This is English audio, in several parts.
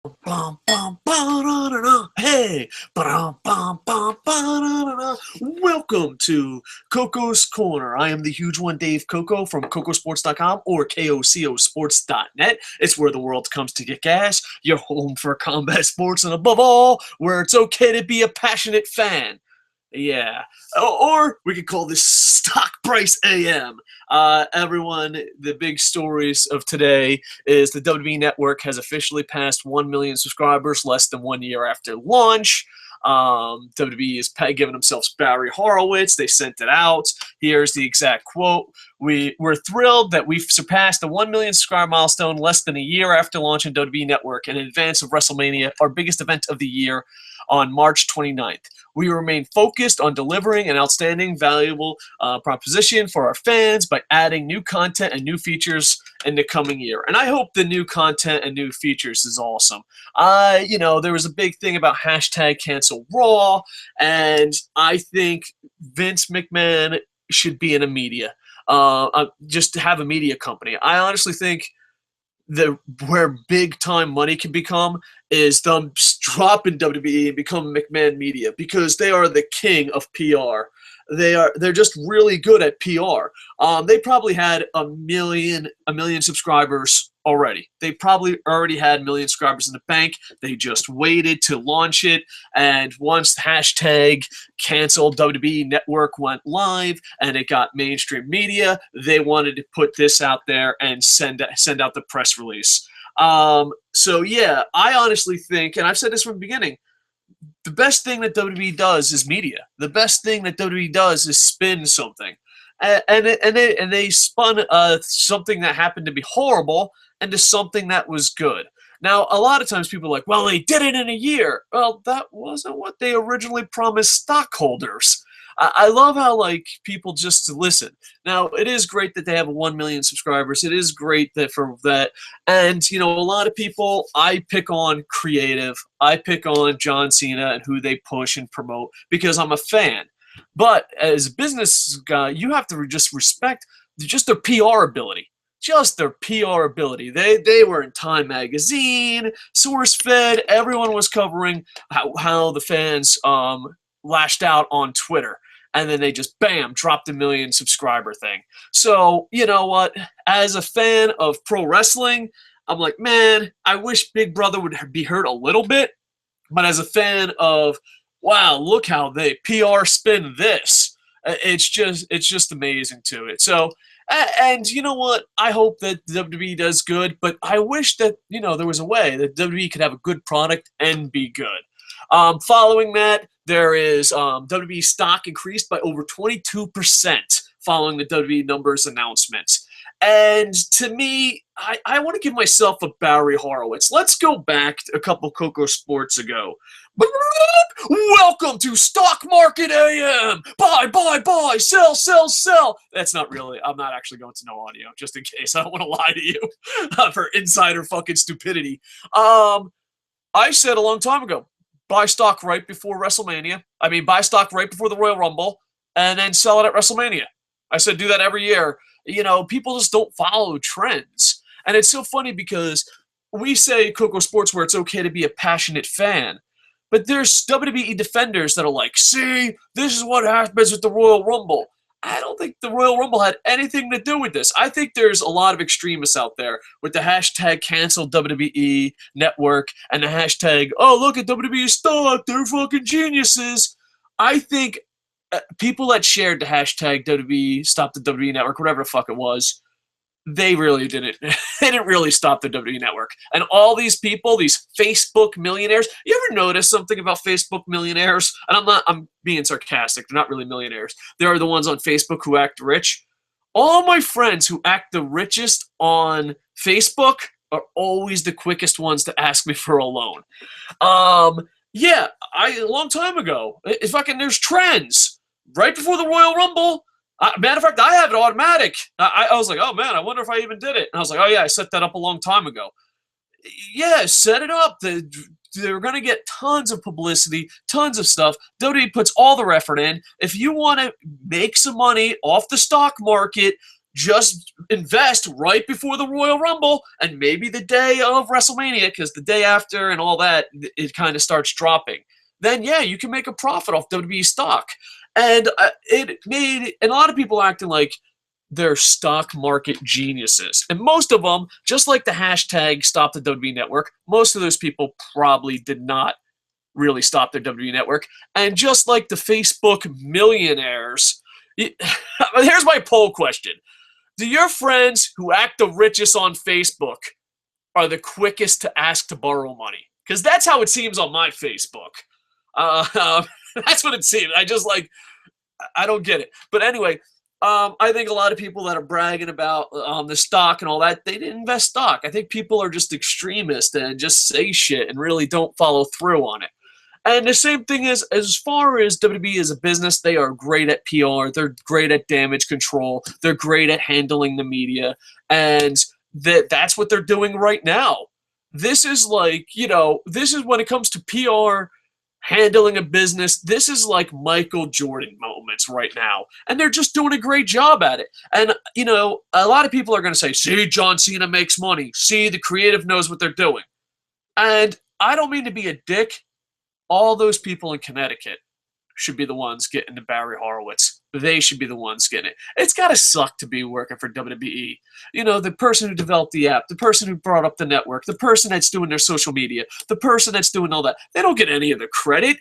Bum, bum, ba-da-da-da. Hey, ba-dum, bum, bum, ba-da-da-da. Welcome to Coco's Corner. I am the huge one, Dave Coco from CocoSports.com or KOCOSports.net. It's where the world comes to get gas. Your home for combat sports, and above all, where it's okay to be a passionate fan. Yeah. Or we could call this Stock Price AM. Everyone, the big stories of today is the WWE Network has officially passed 1 million subscribers less than 1 year after launch. WWE is giving themselves Barry Horowitz. They sent it out. Here's the exact quote. We're thrilled that we've surpassed the 1 million subscriber milestone less than a year after launching WWE Network in advance of WrestleMania, our biggest event of the year, on March 29th. We remain focused on delivering an outstanding, valuable proposition for our fans by adding new content and new features in the coming year. And I hope the new content and new features is awesome. There was a big thing about hashtag cancel Raw, and I think Vince McMahon should be in a media. Just to have a media company. I honestly think where big time money can become is them dropping WWE and become McMahon Media, because they are the king of PR. They're just really good at PR. They probably had a million subscribers already. They probably already had a million subscribers in the bank. They just waited to launch it, and once the hashtag cancel WWE Network went live and it got mainstream media, they wanted to put this out there and send out the press release. So yeah, I honestly think, and I've said this from the beginning, the best thing that WWE does is media. The best thing that WWE does is spin something, and they spun something that happened to be horrible into something that was good. Now, a lot of times people are like, well, they did it in a year. Well, that wasn't what they originally promised stockholders. I love how people just listen. Now, it is great that they have 1 million subscribers. It is great that for that. And, a lot of people, I pick on creative. I pick on John Cena and who they push and promote because I'm a fan. But as a business guy, you have to just respect just their PR ability. Just their PR ability. They were in Time Magazine, SourceFed. Everyone was covering how the fans lashed out on Twitter. And then they just, bam, dropped a million subscriber thing. So, you know what? As a fan of pro wrestling, I'm like, man, I wish Big Brother would be heard a little bit. But as a fan of, wow, look how they PR spin this. It's just amazing to it. So, and you know what? I hope that WWE does good, but I wish that, there was a way that WWE could have a good product and be good. Following that, there is WWE stock increased by over 22% following the WWE numbers announcements. And to me, I want to give myself a Barry Horowitz. Let's go back a couple Coco Sports ago. Welcome to Stock Market AM. Buy, sell, sell, sell. That's not really. I'm not actually going to no audio, just in case. I don't want to lie to you for insider fucking stupidity. I said a long time ago, buy stock right before WrestleMania. Buy stock right before the Royal Rumble, and then sell it at WrestleMania. I said do that every year. People just don't follow trends. And it's so funny because we say Coco Sports where it's okay to be a passionate fan. But there's WWE defenders that are like, see, this is what happens with the Royal Rumble. I don't think the Royal Rumble had anything to do with this. I think there's a lot of extremists out there with the hashtag cancel WWE Network and the hashtag, oh, look at WWE stock, they're fucking geniuses. I think people that shared the hashtag WWE stop the WWE Network, whatever the fuck it was, they really didn't. They didn't really stop the WWE Network. And all these people, these Facebook millionaires, you ever notice something about Facebook millionaires? And I'm being sarcastic. They're not really millionaires. They are the ones on Facebook who act rich. All my friends who act the richest on Facebook are always the quickest ones to ask me for a loan. Yeah, a long time ago, there's trends. Right before the Royal Rumble, matter of fact, I have it automatic. I was like, oh man, I wonder if I even did it. And I was like, oh yeah, I set that up a long time ago. Yeah, set it up. They're going to get tons of publicity, tons of stuff. WWE puts all their effort in. If you want to make some money off the stock market, just invest right before the Royal Rumble and maybe the day of WrestleMania, because the day after and all that, it kind of starts dropping. Then, yeah, you can make a profit off WWE stock. And it made, and a lot of people acting like they're stock market geniuses. And most of them, just like the hashtag stop the WWE Network, most of those people probably did not really stop their WWE Network. And just like the Facebook millionaires, here's my poll question. Do your friends who act the richest on Facebook are the quickest to ask to borrow money? Because that's how it seems on my Facebook. That's what it seems. I don't get it. But anyway, I think a lot of people that are bragging about the stock and all that, they didn't invest stock. I think people are just extremists and just say shit and really don't follow through on it. And the same thing is, as far as WWE as a business, they are great at PR. They're great at damage control. They're great at handling the media. And that's what they're doing right now. This is like, this is when it comes to PR, handling a business, this is like Michael Jordan moments right now. And they're just doing a great job at it. And, a lot of people are going to say, see, John Cena makes money. See, the creative knows what they're doing. And I don't mean to be a dick. All those people in Connecticut should be the ones getting the Barry Horowitz. They should be the ones getting it. It's got to suck to be working for WWE. The person who developed the app, the person who brought up the network, the person that's doing their social media, the person that's doing all that. They don't get any of the credit.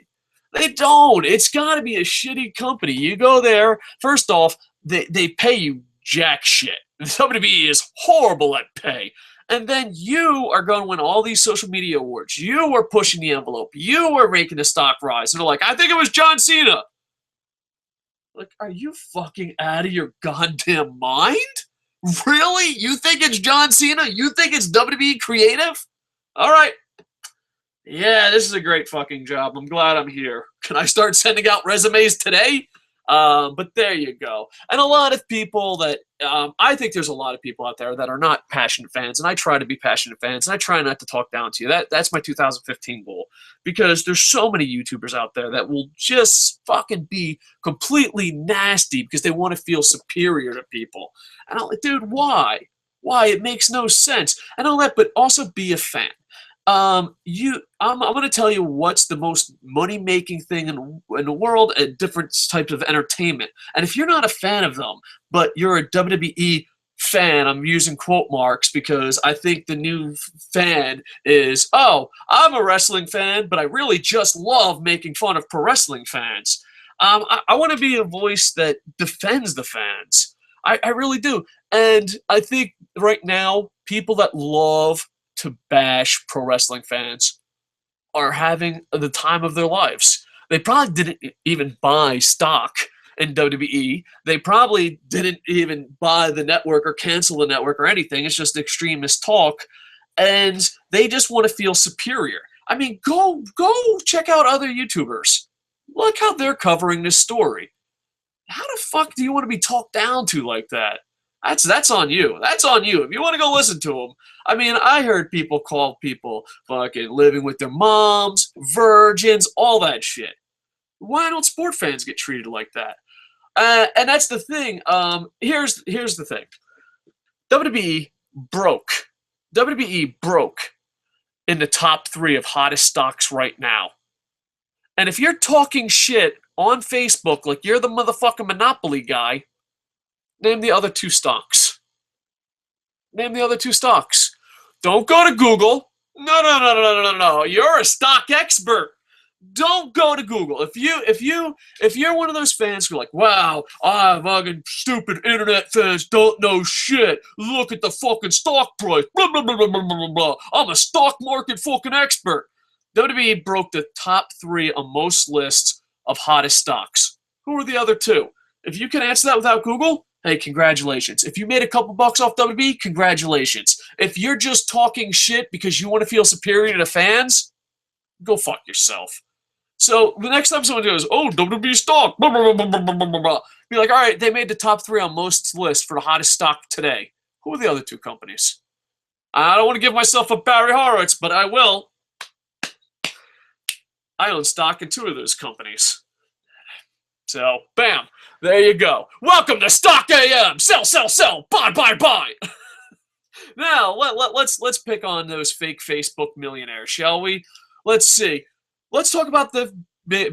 They don't. It's got to be a shitty company. You go there, first off, they pay you jack shit. WWE is horrible at pay. And then you are going to win all these social media awards. You are pushing the envelope. You are making the stock rise. And they're like, I think it was John Cena. Like, are you fucking out of your goddamn mind? Really? You think it's John Cena? You think it's WWE creative? All right. Yeah, this is a great fucking job. I'm glad I'm here. Can I start sending out resumes today? But there you go. And a lot of people that, I think there's a lot of people out there that are not passionate fans, and I try to be passionate fans, and I try not to talk down to you. That's my 2015 goal, because there's so many YouTubers out there that will just fucking be completely nasty because they want to feel superior to people. And I'm like, dude, why? Why? It makes no sense. And all that, but also be a fan. I'm going to tell you what's the most money-making thing in the world at different types of entertainment. And if you're not a fan of them, but you're a WWE fan, I'm using quote marks because I think the new fan is, oh, I'm a wrestling fan, but I really just love making fun of pro wrestling fans. I want to be a voice that defends the fans. I really do. And I think right now, people that love to bash pro wrestling fans are having the time of their lives. They probably didn't even buy stock in WWE. They probably didn't even buy the network or cancel the network or anything. It's just extremist talk. And they just want to feel superior. I mean, go check out other YouTubers. Look how they're covering this story. How the fuck do you want to be talked down to like that? That's on you. That's on you. If you want to go listen to them. I mean, I heard people call people fucking living with their moms, virgins, all that shit. Why don't sport fans get treated like that? And that's the thing. Here's the thing. WWE broke. WWE broke in the top 3 of hottest stocks right now. And if you're talking shit on Facebook like you're the motherfucking Monopoly guy, name the other 2 stocks. Name the other 2 stocks. Don't go to Google. No. You're a stock expert. Don't go to Google. If you're one of those fans who are like, wow, fucking stupid internet fans don't know shit. Look at the fucking stock price. Blah, blah, blah, blah, blah, blah, blah. I'm a stock market fucking expert. WWE broke the top 3 on most lists of hottest stocks. Who are the other 2? If you can answer that without Google, hey, congratulations. If you made a couple bucks off WWE, congratulations. If you're just talking shit because you want to feel superior to the fans, go fuck yourself. So the next time someone goes, oh, WWE stock, blah, blah, blah, blah, blah, blah, blah, be like, all right, they made the top 3 on most lists for the hottest stock today. Who are the other 2 companies? I don't want to give myself a Barry Horowitz, but I will. I own stock in 2 of those companies. So, bam, there you go. Welcome to Stock AM. Sell, sell, sell. Buy, buy, buy. Now, let's pick on those fake Facebook millionaires, shall we? Let's see. Let's talk about the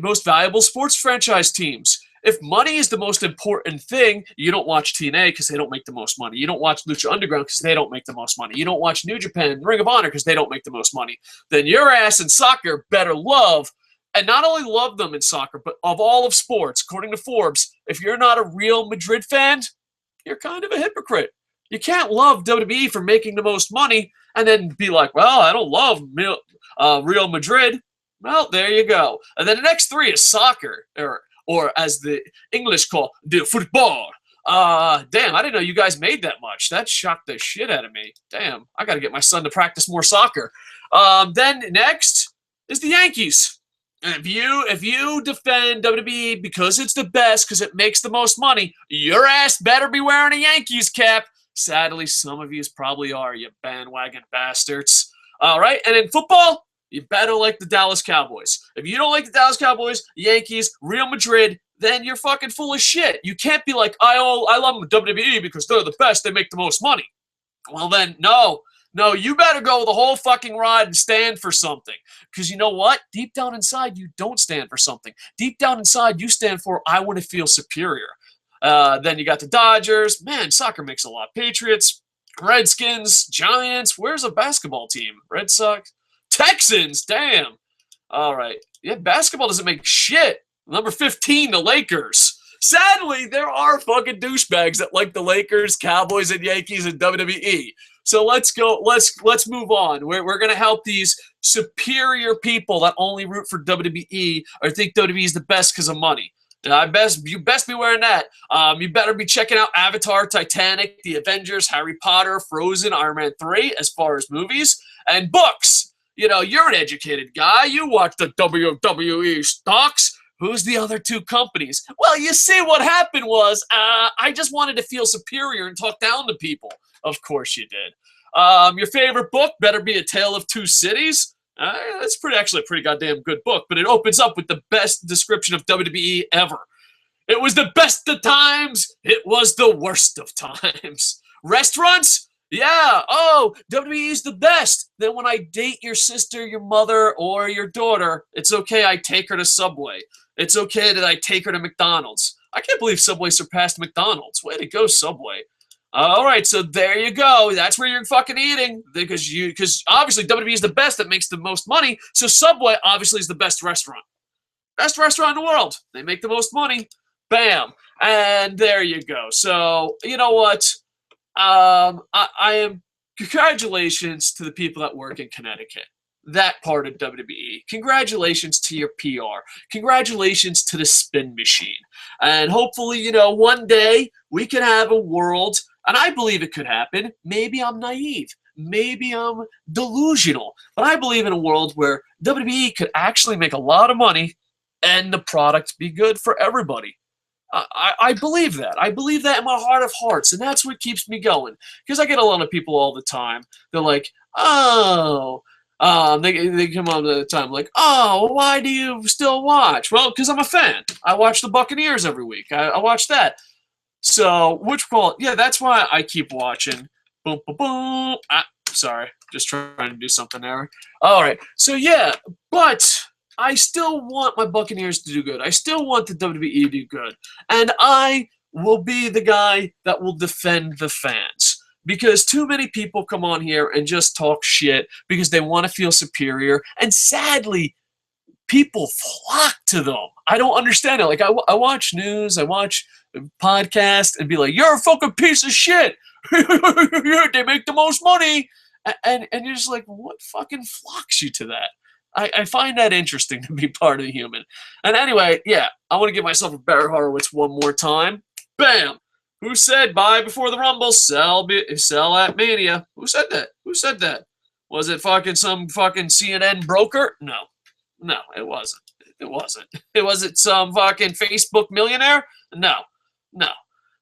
most valuable sports franchise teams. If money is the most important thing, you don't watch TNA because they don't make the most money. You don't watch Lucha Underground because they don't make the most money. You don't watch New Japan, Ring of Honor because they don't make the most money. Then your ass in soccer better love, and not only love them in soccer, but of all of sports, according to Forbes, if you're not a Real Madrid fan, you're kind of a hypocrite. You can't love WWE for making the most money and then be like, well, I don't love Real Madrid. Well, there you go. And then the next three is soccer, or as the English call, the football. Damn, I didn't know you guys made that much. That shocked the shit out of me. Damn, I got to get my son to practice more soccer. Then next is the Yankees. And if you defend WWE because it's the best, because it makes the most money, your ass better be wearing a Yankees cap. Sadly, some of you probably are, you bandwagon bastards. All right, and in football, you better like the Dallas Cowboys. If you don't like the Dallas Cowboys, Yankees, Real Madrid, then you're fucking full of shit. You can't be like, I love WWE because they're the best, they make the most money. Well then, no, you better go the whole fucking ride and stand for something. Because you know what? Deep down inside, you don't stand for something. Deep down inside, you stand for, I want to feel superior. Then you got the Dodgers. Man, soccer makes a lot. Patriots, Redskins, Giants. Where's a basketball team? Red Sox, Texans. Damn. All right. Yeah, basketball doesn't make shit. Number 15, the Lakers. Sadly, there are fucking douchebags that like the Lakers, Cowboys, and Yankees and WWE. So let's go. Let's move on. We're gonna help these superior people that only root for WWE or think WWE is the best because of money. You best be wearing that. You better be checking out Avatar, Titanic, The Avengers, Harry Potter, Frozen, Iron Man 3 as far as movies and books. You know, you're an educated guy. You watch the WWE stocks. Who's the other two companies? Well, you see, what happened was I just wanted to feel superior and talk down to people. Of course you did. Your favorite book better be A Tale of Two Cities. That's actually a pretty goddamn good book, but it opens up with the best description of WWE ever. It was the best of times. It was the worst of times. Restaurants? Yeah. Oh, WWE is the best. Then when I date your sister, your mother, or your daughter, it's okay I take her to Subway. It's okay that I take her to McDonald's. I can't believe Subway surpassed McDonald's. Way to go, Subway. All right, so there you go. That's where you're fucking eating because obviously WWE is the best that makes the most money. So Subway obviously is the best restaurant. Best restaurant in the world. They make the most money. Bam. And there you go. So, you know what? I am congratulations to the people that work in Connecticut. That part of WWE. Congratulations to your PR. Congratulations to the spin machine. And hopefully, you know, one day we can have a world, and I believe it could happen. Maybe I'm naive. Maybe I'm delusional. But I believe in a world where WWE could actually make a lot of money and the product be good for everybody. I believe that. I believe that in my heart of hearts, and that's what keeps me going. Because I get a lot of people all the time. They're like, oh... they come on the time like, oh, why do you still watch? Well, because I'm a fan. I watch the Buccaneers every week. I watch that. So, yeah, that's why I keep watching. Boom, boom, boom. Sorry, just trying to do something there. All right, so yeah, but I still want my Buccaneers to do good. I still want the WWE to do good. And I will be the guy that will defend the fans. Because too many people come on here and just talk shit because they want to feel superior. And sadly, people flock to them. I don't understand it. Like, I watch news, I watch podcasts, and be like, you're a fucking piece of shit. They make the most money. And you're just like, what fucking flocks you to that? I find that interesting to be part of the human. And anyway, yeah, I want to give myself a Barry Horowitz one more time. Bam! Who said buy before the Rumble, sell at Mania? Who said that? Who said that? Was it fucking some fucking CNN broker? No, it wasn't. It wasn't. Was it some fucking Facebook millionaire? No.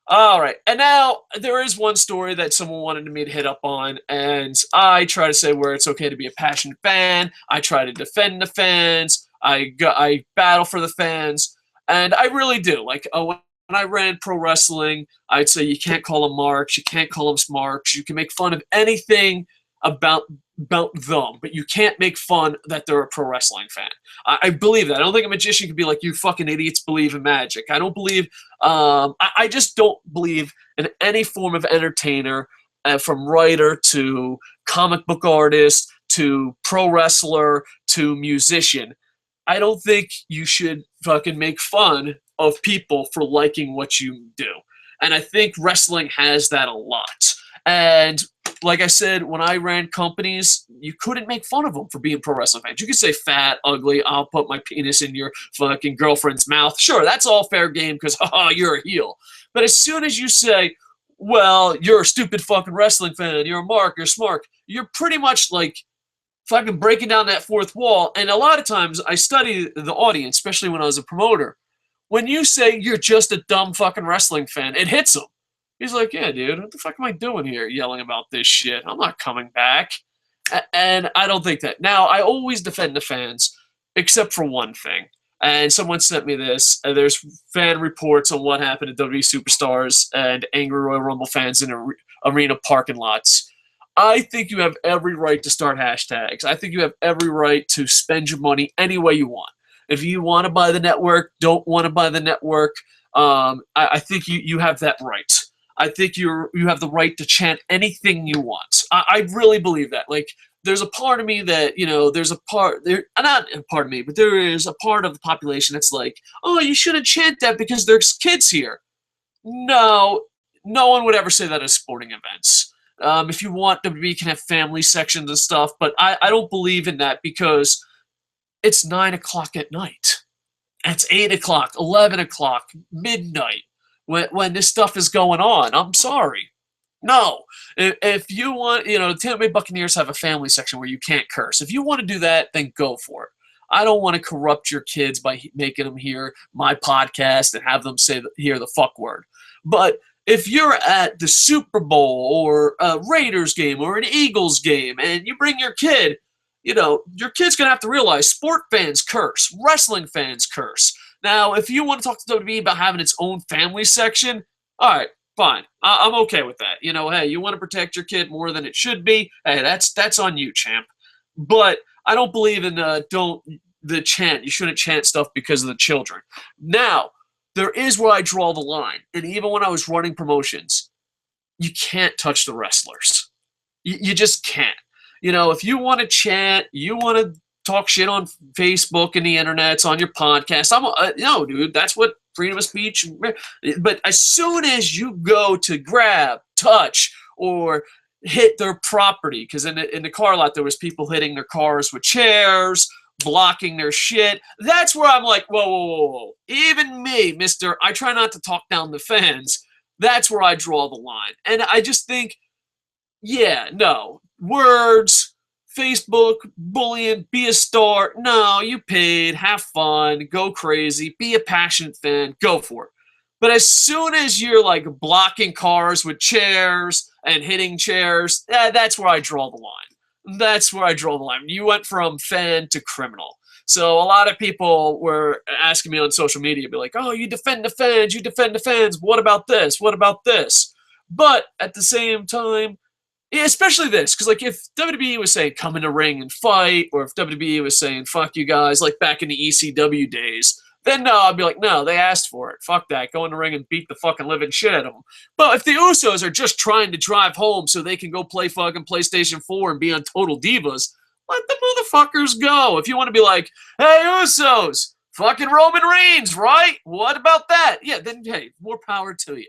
All right, and now there is one story that someone wanted me to hit up on, and I try to say where it's okay to be a passionate fan. I try to defend the fans. I battle for the fans. And I really do. Like, when I ran pro wrestling, I'd say you can't call them marks, you can't call them smarks, you can make fun of anything about them, but you can't make fun that they're a pro wrestling fan. I believe that. I don't think a magician can be like, you fucking idiots believe in magic. I don't believe, I just don't believe in any form of entertainer, from writer to comic book artist to pro wrestler to musician. I don't think you should fucking make fun of people for liking what you do. And I think wrestling has that a lot. And like I said, when I ran companies, you couldn't make fun of them for being pro wrestling fans. You could say fat, ugly, I'll put my penis in your fucking girlfriend's mouth. Sure, that's all fair game because, you're a heel. But as soon as you say, well, you're a stupid fucking wrestling fan, you're a mark, you're smart, you're pretty much like fucking breaking down that fourth wall. And a lot of times I study the audience, especially when I was a promoter. When you say you're just a dumb fucking wrestling fan, it hits him. He's like, yeah, dude, what the fuck am I doing here yelling about this shit? I'm not coming back. And I don't think that. Now, I always defend the fans, except for one thing. And someone sent me this. There's fan reports on what happened at WWE Superstars and Angry Royal Rumble fans in arena parking lots. I think you have every right to start hashtags. I think you have every right to spend your money any way you want. If you want to buy the network, don't want to buy the network, I think you have that right. I think you have the right to chant anything you want. I really believe that. Like, there's a part of me that, there's a part, not a part of me, but there is a part of the population that's like, oh, you shouldn't chant that because there's kids here. No one would ever say that at sporting events. If you want, WWE can have family sections and stuff, but I don't believe in that because it's 9 o'clock at night. It's 8 o'clock, 11 o'clock, midnight when this stuff is going on. I'm sorry. No. If you want, the Tampa Bay Buccaneers have a family section where you can't curse. If you want to do that, then go for it. I don't want to corrupt your kids by making them hear my podcast and have them hear the fuck word. But if you're at the Super Bowl or a Raiders game or an Eagles game and you bring your kid, your kid's going to have to realize sport fans curse, wrestling fans curse. Now, if you want to talk to WWE about having its own family section, all right, fine. I'm okay with that. Hey, you want to protect your kid more than it should be? Hey, that's on you, champ. But I don't believe in the chant. You shouldn't chant stuff because of the children. Now, there is where I draw the line. And even when I was running promotions, you can't touch the wrestlers. You just can't. If you want to chant, you want to talk shit on Facebook and the internets, on your podcast, no, dude, that's what freedom of speech. But as soon as you go to grab, touch, or hit their property, because in the car lot there was people hitting their cars with chairs, blocking their shit. That's where I'm like, whoa. Even me, mister, I try not to talk down the fans. That's where I draw the line. And I just think, yeah, no. Words, Facebook, bullying, be a star. No, you paid, have fun, go crazy, be a passionate fan, go for it. But as soon as you're like blocking cars with chairs and hitting chairs, that's where I draw the line. That's where I draw the line. You went from fan to criminal. So a lot of people were asking me on social media, be like, oh, you defend the fans, what about this, what about this? But at the same time, yeah, especially this, because like if WWE was saying come in the ring and fight, or if WWE was saying fuck you guys, like back in the ECW days, then no, I'd be like, no, they asked for it. Fuck that. Go in the ring and beat the fucking living shit out of them. But if the Usos are just trying to drive home so they can go play fucking PlayStation 4 and be on Total Divas, let the motherfuckers go. If you want to be like, hey, Usos, fucking Roman Reigns, right? What about that? Yeah, then hey, more power to you.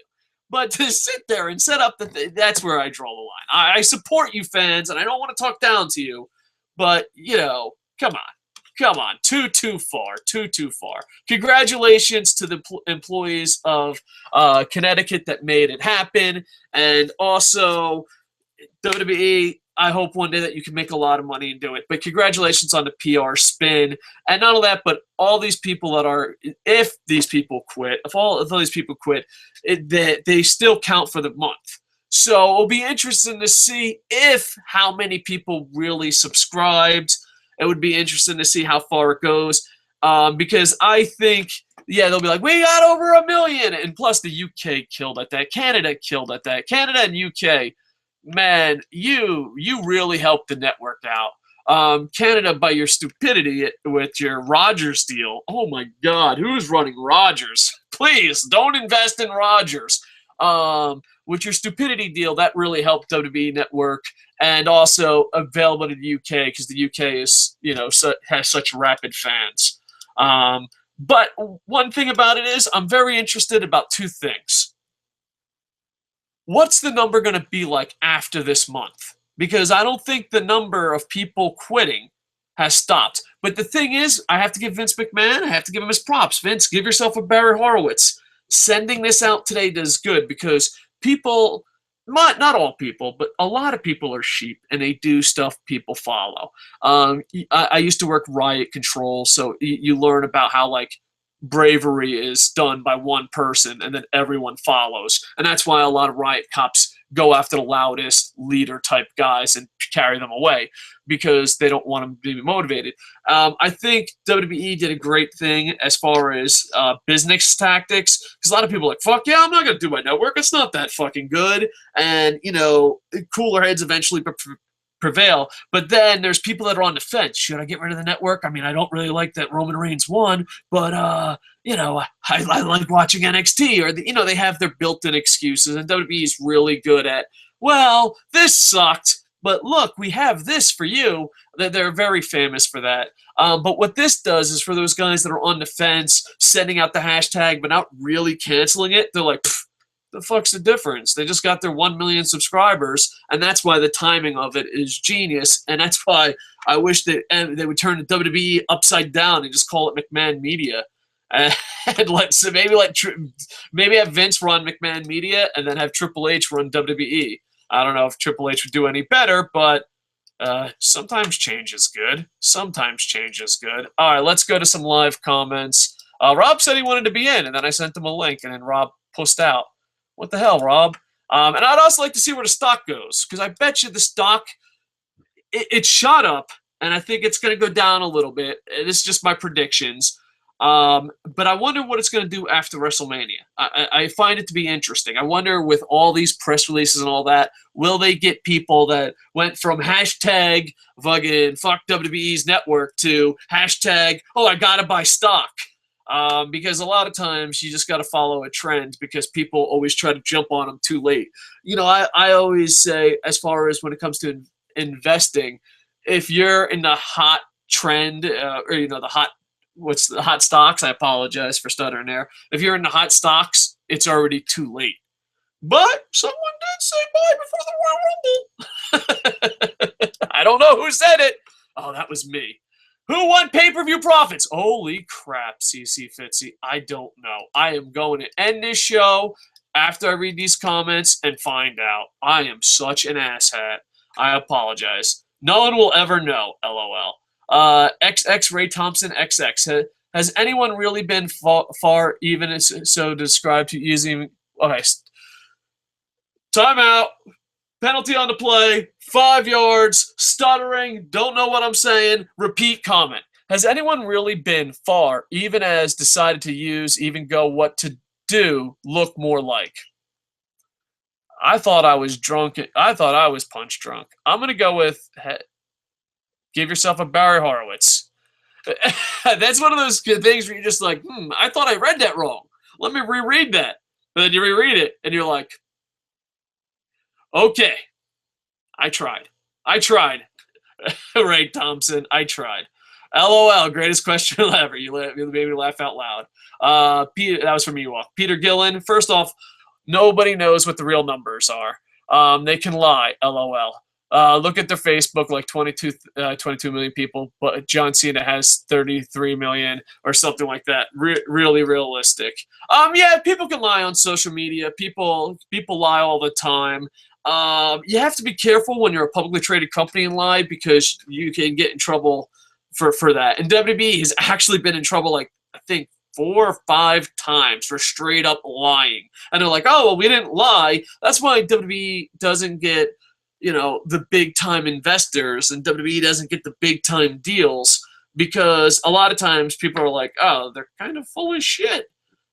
But to sit there and set up that's where I draw the line. I support you fans, and I don't want to talk down to you, but, come on. Too far. Congratulations to the employees of Connecticut that made it happen, and also WWE, I hope one day that you can make a lot of money and do it. But congratulations on the PR spin. And not only that, but all these people if these people quit, they still count for the month. So it'll be interesting to see how many people really subscribed. It would be interesting to see how far it goes. Because I think Yeah, they'll be like, we got over 1 million, and plus the UK killed at that, Canada killed at that, Canada and UK, man, you really helped the network out. Canada, by your stupidity with your Rogers deal, oh my God, who's running Rogers? Please don't invest in Rogers. With your stupidity deal, that really helped WWE Network, and also available to the UK because the UK is, has such rapid fans. But one thing about it is, I'm very interested about two things. What's the number going to be like after this month? Because I don't think the number of people quitting has stopped. But the thing is, I have to give Vince McMahon, I have to give him his props. Vince, give yourself a Barry Horowitz. Sending this out today does good because people, not all people, but a lot of people are sheep and they do stuff people follow. I used to work riot control, so you learn about how like bravery is done by one person and then everyone follows. And that's why a lot of riot cops go after the loudest leader type guys and carry them away because they don't want them to be motivated. I think WWE did a great thing as far as business tactics because a lot of people are like, fuck yeah, I'm not going to do my network. It's not that fucking good. And, cooler heads eventually prevail. But then there's people that are on the fence. Should I get rid of the network? I mean, I don't really like that Roman Reigns won, but I like watching NXT, or they have their built-in excuses, and WWE is really good at, well, this sucked, but look, we have this for you. They're very famous for that. But what this does is for those guys that are on the fence, sending out the hashtag, but not really canceling it, they're like, the fuck's the difference? They just got their 1 million subscribers, and that's why the timing of it is genius, and that's why I wish that they would turn the WWE upside down and just call it McMahon Media, and maybe have Vince run McMahon Media and then have Triple H run WWE. I don't know if Triple H would do any better, but sometimes change is good. Sometimes change is good. All right, let's go to some live comments. Rob said he wanted to be in, and then I sent him a link, and then Rob pussed out. What the hell, Rob? And I'd also like to see where the stock goes, because I bet you the stock, it shot up, and I think it's going to go down a little bit. This is just my predictions. But I wonder what it's going to do after WrestleMania. I find it to be interesting. I wonder, with all these press releases and all that, will they get people that went from hashtag fucking fuck WWE's network to hashtag, oh, I got to buy stock. Because a lot of times you just got to follow a trend because people always try to jump on them too late. I always say, as far as when it comes to investing, if you're in the hot trend or the hot stocks, I apologize for stuttering there. If you're in the hot stocks, it's already too late. But someone did say bye before the Royal Rumble. I don't know who said it. Oh, that was me. Who won pay-per-view profits? Holy crap, CC Fitzy. I don't know. I am going to end this show after I read these comments and find out. I am such an asshat. I apologize. No one will ever know, LOL. XX Ray Thompson XX. Has anyone really been far even so described to using... Okay. Timeout. Penalty on the play, 5 yards, stuttering, don't know what I'm saying, repeat comment. Has anyone really been far, even as decided to use, even go what to do, look more like? I thought I was drunk. I thought I was punch drunk. I'm going to go with give yourself a Barry Horowitz. That's one of those things where you're just like, I thought I read that wrong. Let me reread that. But then you reread it, and you're like, okay, I tried. Ray Thompson, I tried. LOL, greatest question ever. You made me laugh out loud. Peter, that was from Ewok. Peter Gillen, first off, nobody knows what the real numbers are. They can lie, LOL. Look at their Facebook, like 22 million people, but John Cena has 33 million or something like that. Really realistic. Yeah, people can lie on social media. People lie all the time. You have to be careful when you're a publicly traded company and lie because you can get in trouble for that. And WWE has actually been in trouble, like, I think 4 or 5 times for straight up lying. And they're like, oh, well, we didn't lie. That's why WWE doesn't get, the big time investors and WWE doesn't get the big time deals because a lot of times people are like, oh, they're kind of full of shit.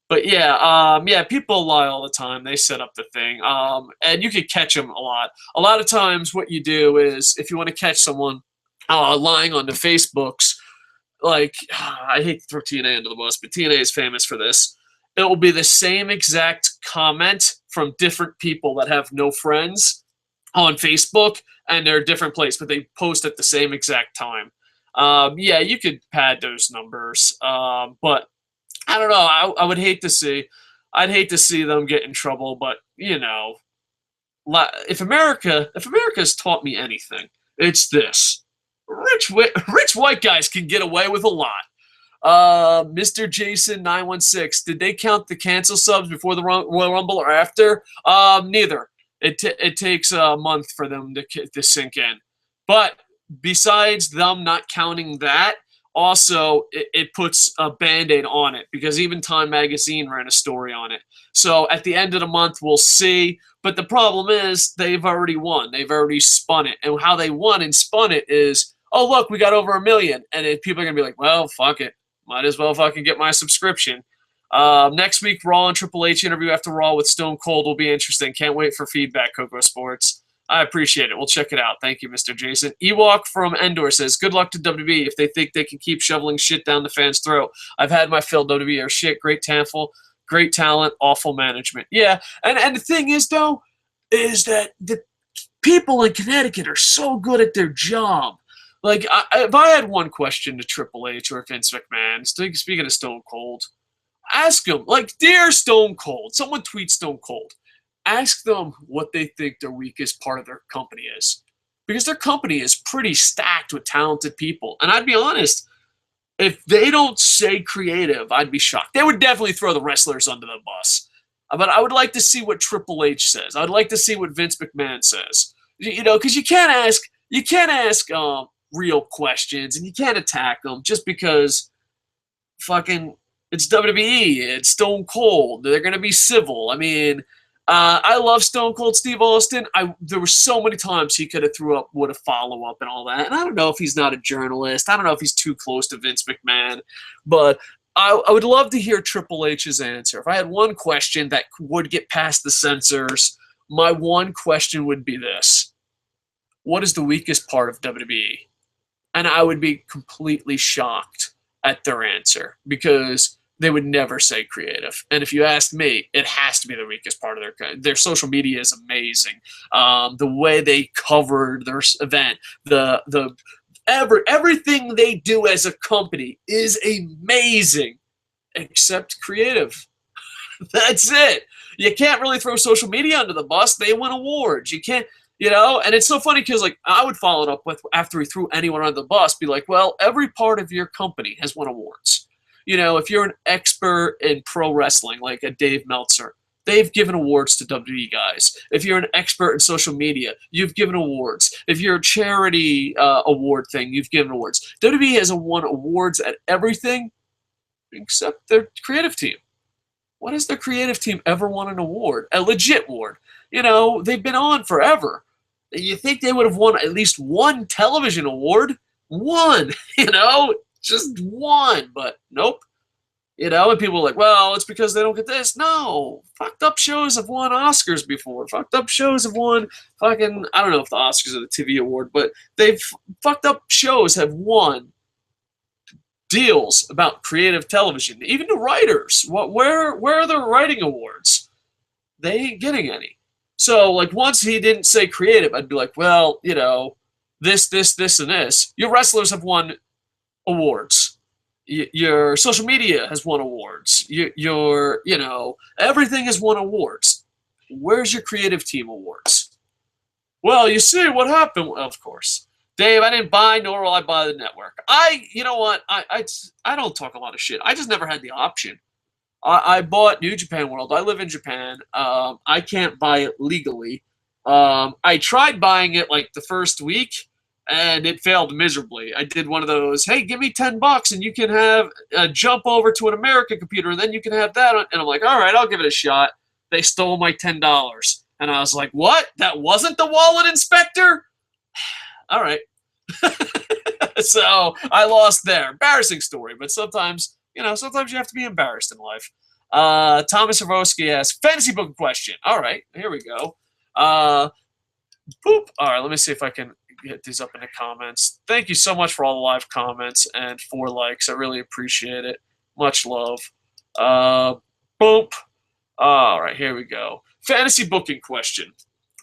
But yeah, people lie all the time. They set up the thing, and you can catch them a lot. A lot of times, what you do is, if you want to catch someone lying on the Facebooks, like I hate to throw TNA under the bus, but TNA is famous for this. It will be the same exact comment from different people that have no friends on Facebook, and they're a different place, but they post at the same exact time. Yeah, you could pad those numbers, but I don't know. I would hate to see. I'd hate to see them get in trouble, but if America's taught me anything, it's this: rich white guys can get away with a lot. Mr. Jason 916, did they count the cancel subs before the Royal Rumble or after? Neither. It takes a month for them to sink in. But besides them not counting that, also it puts a Band-Aid on it, because even Time Magazine ran a story on it. So at the end of the month, we'll see. But the problem is they've already won. They've already spun it. And how they won and spun it is, oh, look, we got over 1 million. And people are going to be like, well, fuck it. Might as well fucking get my subscription. Next week, Raw and Triple H interview after Raw with Stone Cold will be interesting. Can't wait for feedback, Coco Sports. I appreciate it. We'll check it out. Thank you, Mr. Jason. Ewok from Endor says, good luck to WWE if they think they can keep shoveling shit down the fans' throat. I've had my fill. WWE are shit. Great talent, awful management. Yeah, and the thing is, though, is that the people in Connecticut are so good at their job. Like, if I had one question to Triple H or Vince McMahon, speaking of Stone Cold, ask them, like, dear Stone Cold, someone tweet Stone Cold, ask them what they think their weakest part of their company is. Because their company is pretty stacked with talented people. And I'd be honest, if they don't say creative, I'd be shocked. They would definitely throw the wrestlers under the bus. But I would like to see what Triple H says. I'd like to see what Vince McMahon says. Because you can't ask real questions, and you can't attack them just because fucking it's WWE, it's Stone Cold. They're going to be civil. I mean, I love Stone Cold Steve Austin. There were so many times he could have threw up with a follow-up and all that. And I don't know if he's not a journalist. I don't know if he's too close to Vince McMahon. But I would love to hear Triple H's answer. If I had one question that would get past the censors, my one question would be this. What is the weakest part of WWE? And I would be completely shocked at their answer, because they would never say creative. And if you ask me, it has to be the weakest part of their social media is amazing. The way they covered their event, everything they do as a company is amazing, except creative. That's it. You can't really throw social media under the bus. They win awards. You can't. And it's so funny because, like, I would follow it up with, after he threw anyone under the bus, be like, well, every part of your company has won awards. If you're an expert in pro wrestling, like a Dave Meltzer, they've given awards to WWE guys. If you're an expert in social media, you've given awards. If you're a charity award thing, you've given awards. WWE has won awards at everything except their creative team. When has their creative team ever won an award? A legit award. They've been on forever. You think they would have won at least one television award? One, just one. But nope. And people are like, well, it's because they don't get this. No. Fucked up shows have won Oscars before. Fucked up shows have won fucking, I don't know if the Oscars are the TV award, but fucked up shows have won deals about creative television. Even the writers. Where are the writing awards? They ain't getting any. So, like, once he didn't say creative, I'd be like, well, this, and this. Your wrestlers have won awards. Your social media has won awards. Your everything has won awards. Where's your creative team awards? Well, you see what happened. Well, of course. Dave, I didn't buy, nor will I buy the network. You know what? I don't talk a lot of shit. I just never had the option. I bought New Japan World. I live in Japan. I can't buy it legally. I tried buying it like the first week, and it failed miserably. I did one of those, hey, give me $10 and you can have a jump over to an American computer, and then you can have that. And I'm like, all right, I'll give it a shot. They stole my $10. And I was like, what? That wasn't the wallet inspector? All right. So I lost there. Embarrassing story, but sometimes, sometimes you have to be embarrassed in life. Thomas Savosky asks, fantasy book question. All right, here we go. Boop. All right, let me see if I can get these up in the comments. Thank you so much for all the live comments and 4 likes. I really appreciate it. Much love. Boop. All right, here we go. Fantasy booking question.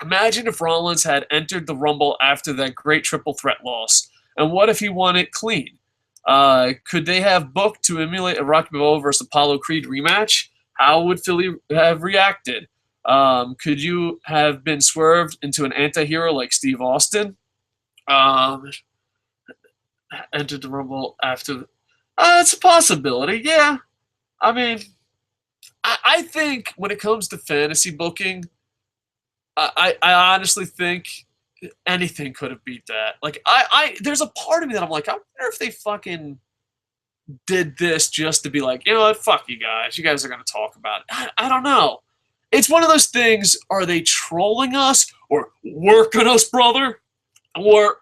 Imagine if Rollins had entered the Rumble after that great triple threat loss. And what if he won it clean? Could they have booked to emulate a Rocky Balboa versus Apollo Creed rematch? How would Philly have reacted? Could you have been swerved into an anti-hero like Steve Austin? Entered the Rumble after... it's a possibility, yeah. I mean, I think when it comes to fantasy booking, I honestly think anything could have beat that. Like, there's a part of me that I'm like, I wonder if they fucking did this just to be like, you know what, fuck you guys. You guys are going to talk about it. I don't know. It's one of those things, are they trolling us or working us, brother? Or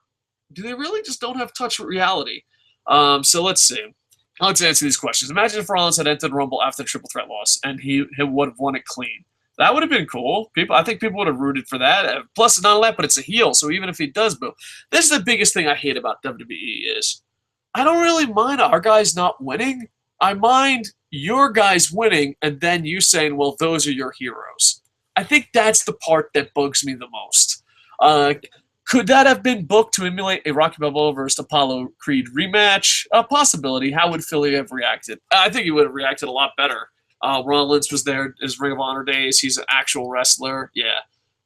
do they really just don't have touch with reality? So let's see. Let's answer these questions. Imagine if Rollins had entered Rumble after the triple threat loss and he would have won it clean. That would have been cool. I think people would have rooted for that. Plus, it's not only that, but it's a heel. So even if he does boo, this is the biggest thing I hate about WWE is I don't really mind our guys not winning. I mind your guys winning and then you saying, well, those are your heroes. I think that's the part that bugs me the most. Could that have been booked to emulate a Rocky Balboa versus Apollo Creed rematch? A possibility. How would Philly have reacted? I think he would have reacted a lot better. Rollins was there his Ring of Honor days. He's an actual wrestler. Yeah.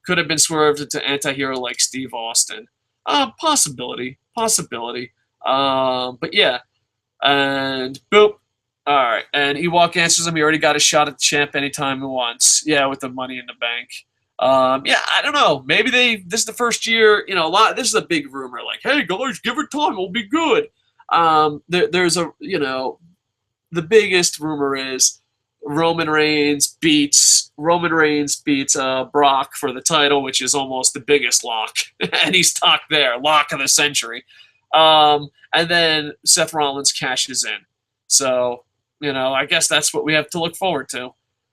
Could have been swerved into anti-hero like Steve Austin. Possibility. But yeah. And boop. All right. And Ewok answers him. He already got a shot at the champ anytime he wants. Yeah, with the Money in the Bank. Yeah, I don't know. Maybe this is the first year, this is a big rumor. Like, hey, guys, give it time. It'll be good. There's the biggest rumor is Roman Reigns beats Brock for the title, which is almost the biggest lock. And he's stuck there, lock of the century. And then Seth Rollins cashes in. So, I guess that's what we have to look forward to.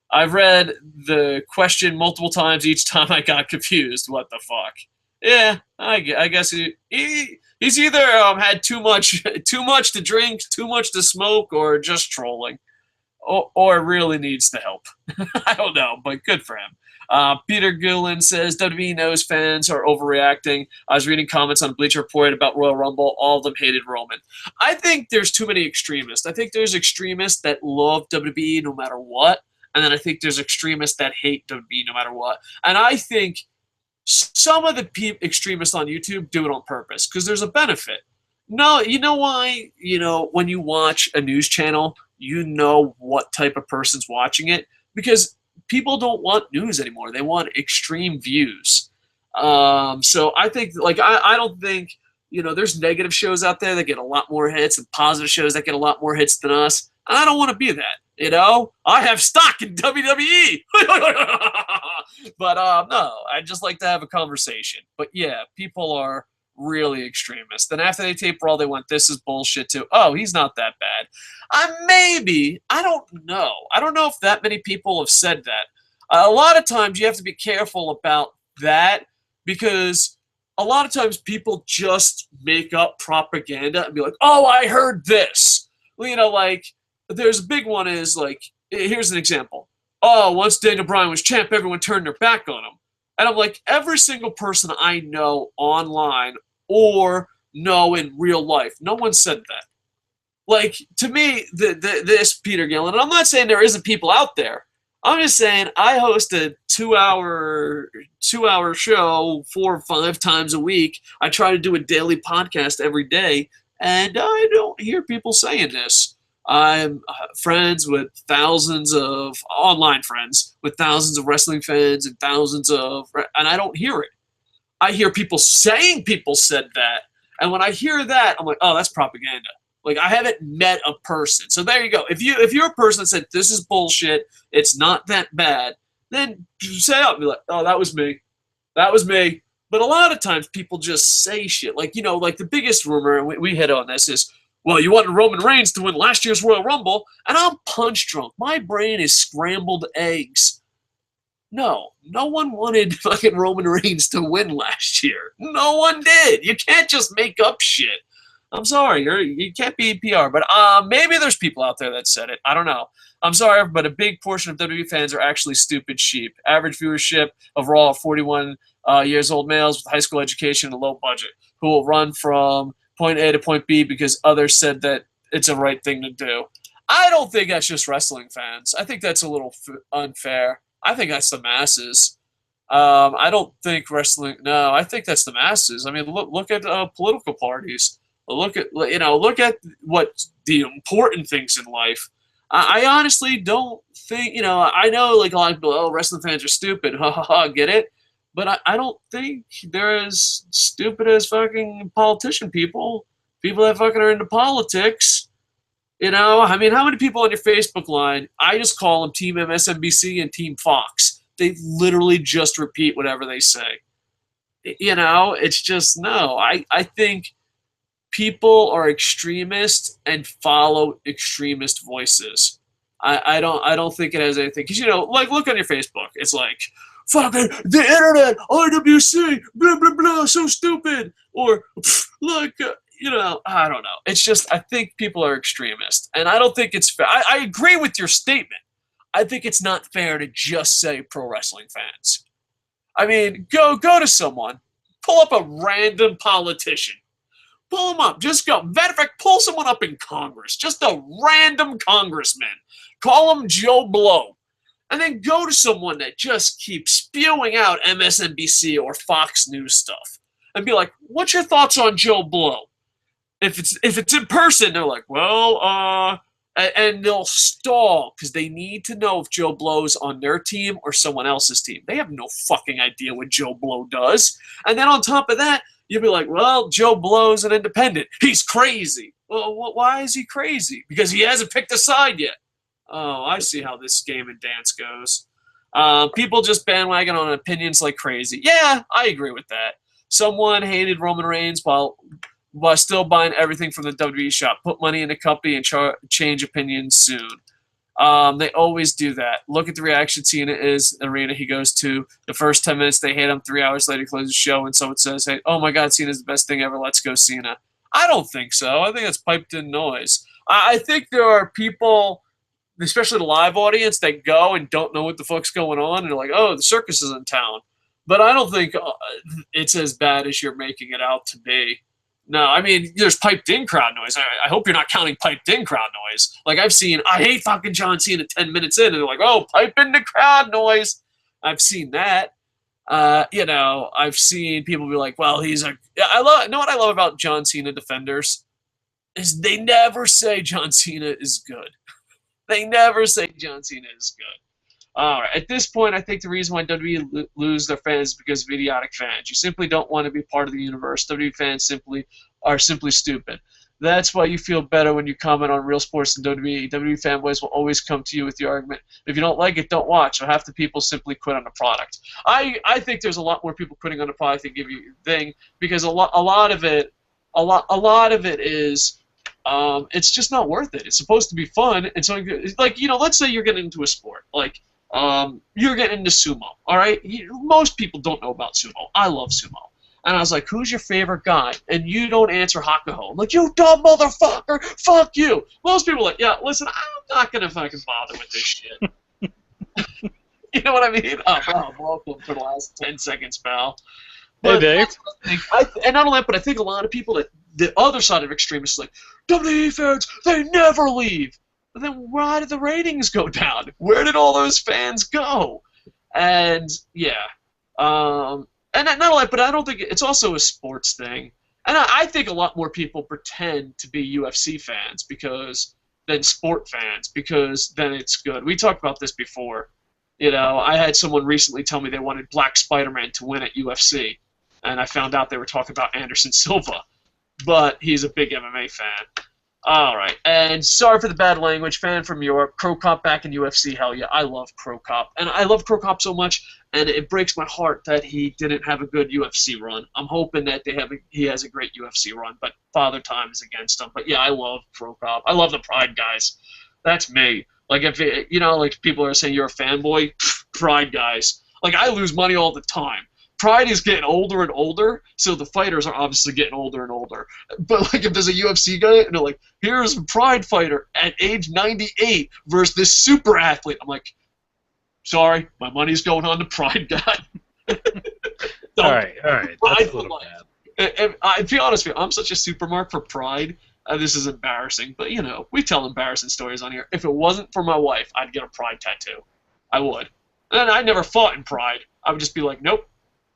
I've read the question multiple times. Each time I got confused. What the fuck? Yeah, I guess he's either had too much to drink, too much to smoke, or just trolling. Or really needs the help. I don't know, but good for him. Peter Gillen says, WWE knows fans are overreacting. I was reading comments on Bleacher Report about Royal Rumble. All of them hated Roman. I think there's too many extremists. I think there's extremists that love WWE no matter what. And then I think there's extremists that hate WWE no matter what. And I think some of the extremists on YouTube do it on purpose because there's a benefit. No, you know why? When you watch a news channel, you know what type of person's watching it because people don't want news anymore. They want extreme views. So I think, I don't think, there's negative shows out there that get a lot more hits and positive shows that get a lot more hits than us. I don't want to be that. I have stock in WWE. But no, I just like to have a conversation. But yeah, people are really extremist. Then after they tape Raw, they went, this is bullshit too. Oh, he's not that bad. Maybe. I don't know. I don't know if that many people have said that. A lot of times you have to be careful about that because a lot of times people just make up propaganda and be like, oh, I heard this. There's a big one is here's an example. Oh, once Daniel Bryan was champ, everyone turned their back on him. And I'm like, every single person I know online or know in real life, no one said that. To me, this Peter Gillen, and I'm not saying there isn't people out there. I'm just saying I host a 2-hour show 4 or 5 times a week. I try to do a daily podcast every day, and I don't hear people saying this. I'm friends with thousands of online friends with thousands of wrestling fans and and I don't hear it. I hear people saying people said that. And when I hear that, I'm like, oh, that's propaganda. I haven't met a person. So there you go. If you're a person that said, this is bullshit, it's not that bad, then say up and be like, oh, that was me. That was me. But a lot of times people just say shit. Like, like the biggest rumor, and we hit on this, is, well, you wanted Roman Reigns to win last year's Royal Rumble, and I'm punch drunk. My brain is scrambled eggs. No one wanted fucking Roman Reigns to win last year. No one did. You can't just make up shit. I'm sorry, you can't be PR, but maybe there's people out there that said it. I don't know. I'm sorry, but a big portion of WWE fans are actually stupid sheep. Average viewership of Raw 41 years old males with high school education and a low budget who will run from point A to point B because others said that it's a right thing to do. I don't think that's just wrestling fans. I think that's a little unfair. I think that's the masses. I don't think wrestling. No, I think that's the masses. I mean, look at political parties. Look at what the important things in life. I honestly don't think, I know like a lot of people, oh, wrestling fans are stupid, ha ha ha, get it? But I don't think they're as stupid as fucking politician people that fucking are into politics. I mean, how many people on your Facebook line, I just call them Team MSNBC and Team Fox. They literally just repeat whatever they say. It's just, no. I think people are extremists and follow extremist voices. I don't think it has anything, because like, look on your Facebook. It's like, fucking the internet, IWC, blah blah blah, so stupid. Or look, I don't know. It's just, I think people are extremists, and I don't think it's fair. I agree with your statement. I think it's not fair to just say pro wrestling fans. I mean, go to someone, pull up a random politician. Pull them up. Just go. Matter of fact, pull someone up in Congress. Just a random congressman. Call him Joe Blow. And then go to someone that just keeps spewing out MSNBC or Fox News stuff. And be like, what's your thoughts on Joe Blow? If it's in person, they're like, well, and they'll stall because they need to know if Joe Blow's on their team or someone else's team. They have no fucking idea what Joe Blow does. And then on top of that, you'll be like, well, Joe Blow's an independent. He's crazy. Well, why is he crazy? Because he hasn't picked a side yet. Oh, I see how this game and dance goes. People just bandwagon on opinions like crazy. Yeah, I agree with that. Someone hated Roman Reigns while still buying everything from the WWE shop. Put money in a company and change opinions soon. They always do that. Look at the reaction Cena is arena he goes to. The first 10 minutes they hate him. 3 hours later, close the show, and someone says, "Hey, oh my God, Cena's the best thing ever. Let's go, Cena." I don't think so. I think that's piped in noise. I think there are people, especially the live audience, that go and don't know what the fuck's going on, and they're like, "Oh, the circus is in town." But I don't think it's as bad as you're making it out to be. No, I mean, there's piped-in crowd noise. I hope you're not counting piped-in crowd noise. Like, I've seen, I hate fucking John Cena 10 minutes in, and they're like, oh, pipe in the crowd noise. I've seen that. I've seen people be like, well, you know what I love about John Cena defenders? Is they never say John Cena is good. They never say John Cena is good. All right. At this point, I think the reason why WWE lose their fans is because of idiotic fans. You simply don't want to be part of the universe. WWE fans are simply stupid. That's why you feel better when you comment on real sports and WWE. WWE fanboys will always come to you with the argument, if you don't like it, don't watch. Or half the people simply quit on the product. I think there's a lot more people quitting on the product than give you your thing, because a lot of it is it's just not worth it. It's supposed to be fun, and so like let's say you're getting into a sport like. You're getting into sumo, all right? Most people don't know about sumo. I love sumo. And I was like, who's your favorite guy? And you don't answer Hakuho. I'm like, you dumb motherfucker, fuck you. Most people are like, yeah, listen, I'm not going to fucking bother with this shit. You know what I mean? Oh, wow, welcome for the last 10 seconds, pal. But hey, Dave. And not only that, but I think a lot of people, that the other side of extremists, like, WWE fans, they never leave. But then why did the ratings go down? Where did all those fans go? And yeah, and not only that, but I don't think it's also a sports thing. And I think a lot more people pretend to be UFC fans than sport fans, because then it's good. We talked about this before. I had someone recently tell me they wanted Black Spider-Man to win at UFC, and I found out they were talking about Anderson Silva, but he's a big MMA fan. All right, and sorry for the bad language, fan from Europe. Crow Cop back in UFC, hell yeah, I love Crow Cop, and I love Crow Cop so much, and it breaks my heart that he didn't have a good UFC run. I'm hoping that he has a great UFC run, but Father Time is against him. But yeah, I love Crow Cop. I love the Pride guys. That's me. Like if like people are saying you're a fanboy, Pride guys. Like I lose money all the time. Pride is getting older and older, so the fighters are obviously getting older and older. But like if there's a UFC guy and they're like, here's a Pride fighter at age 98 versus this super athlete, I'm like, sorry, my money's going on the Pride guy. All right, that's a little bad. To be honest with you, I'm such a supermark for Pride. This is embarrassing, but we tell embarrassing stories on here. If it wasn't for my wife, I'd get a Pride tattoo. I would. And I never fought in Pride. I would just be like, nope.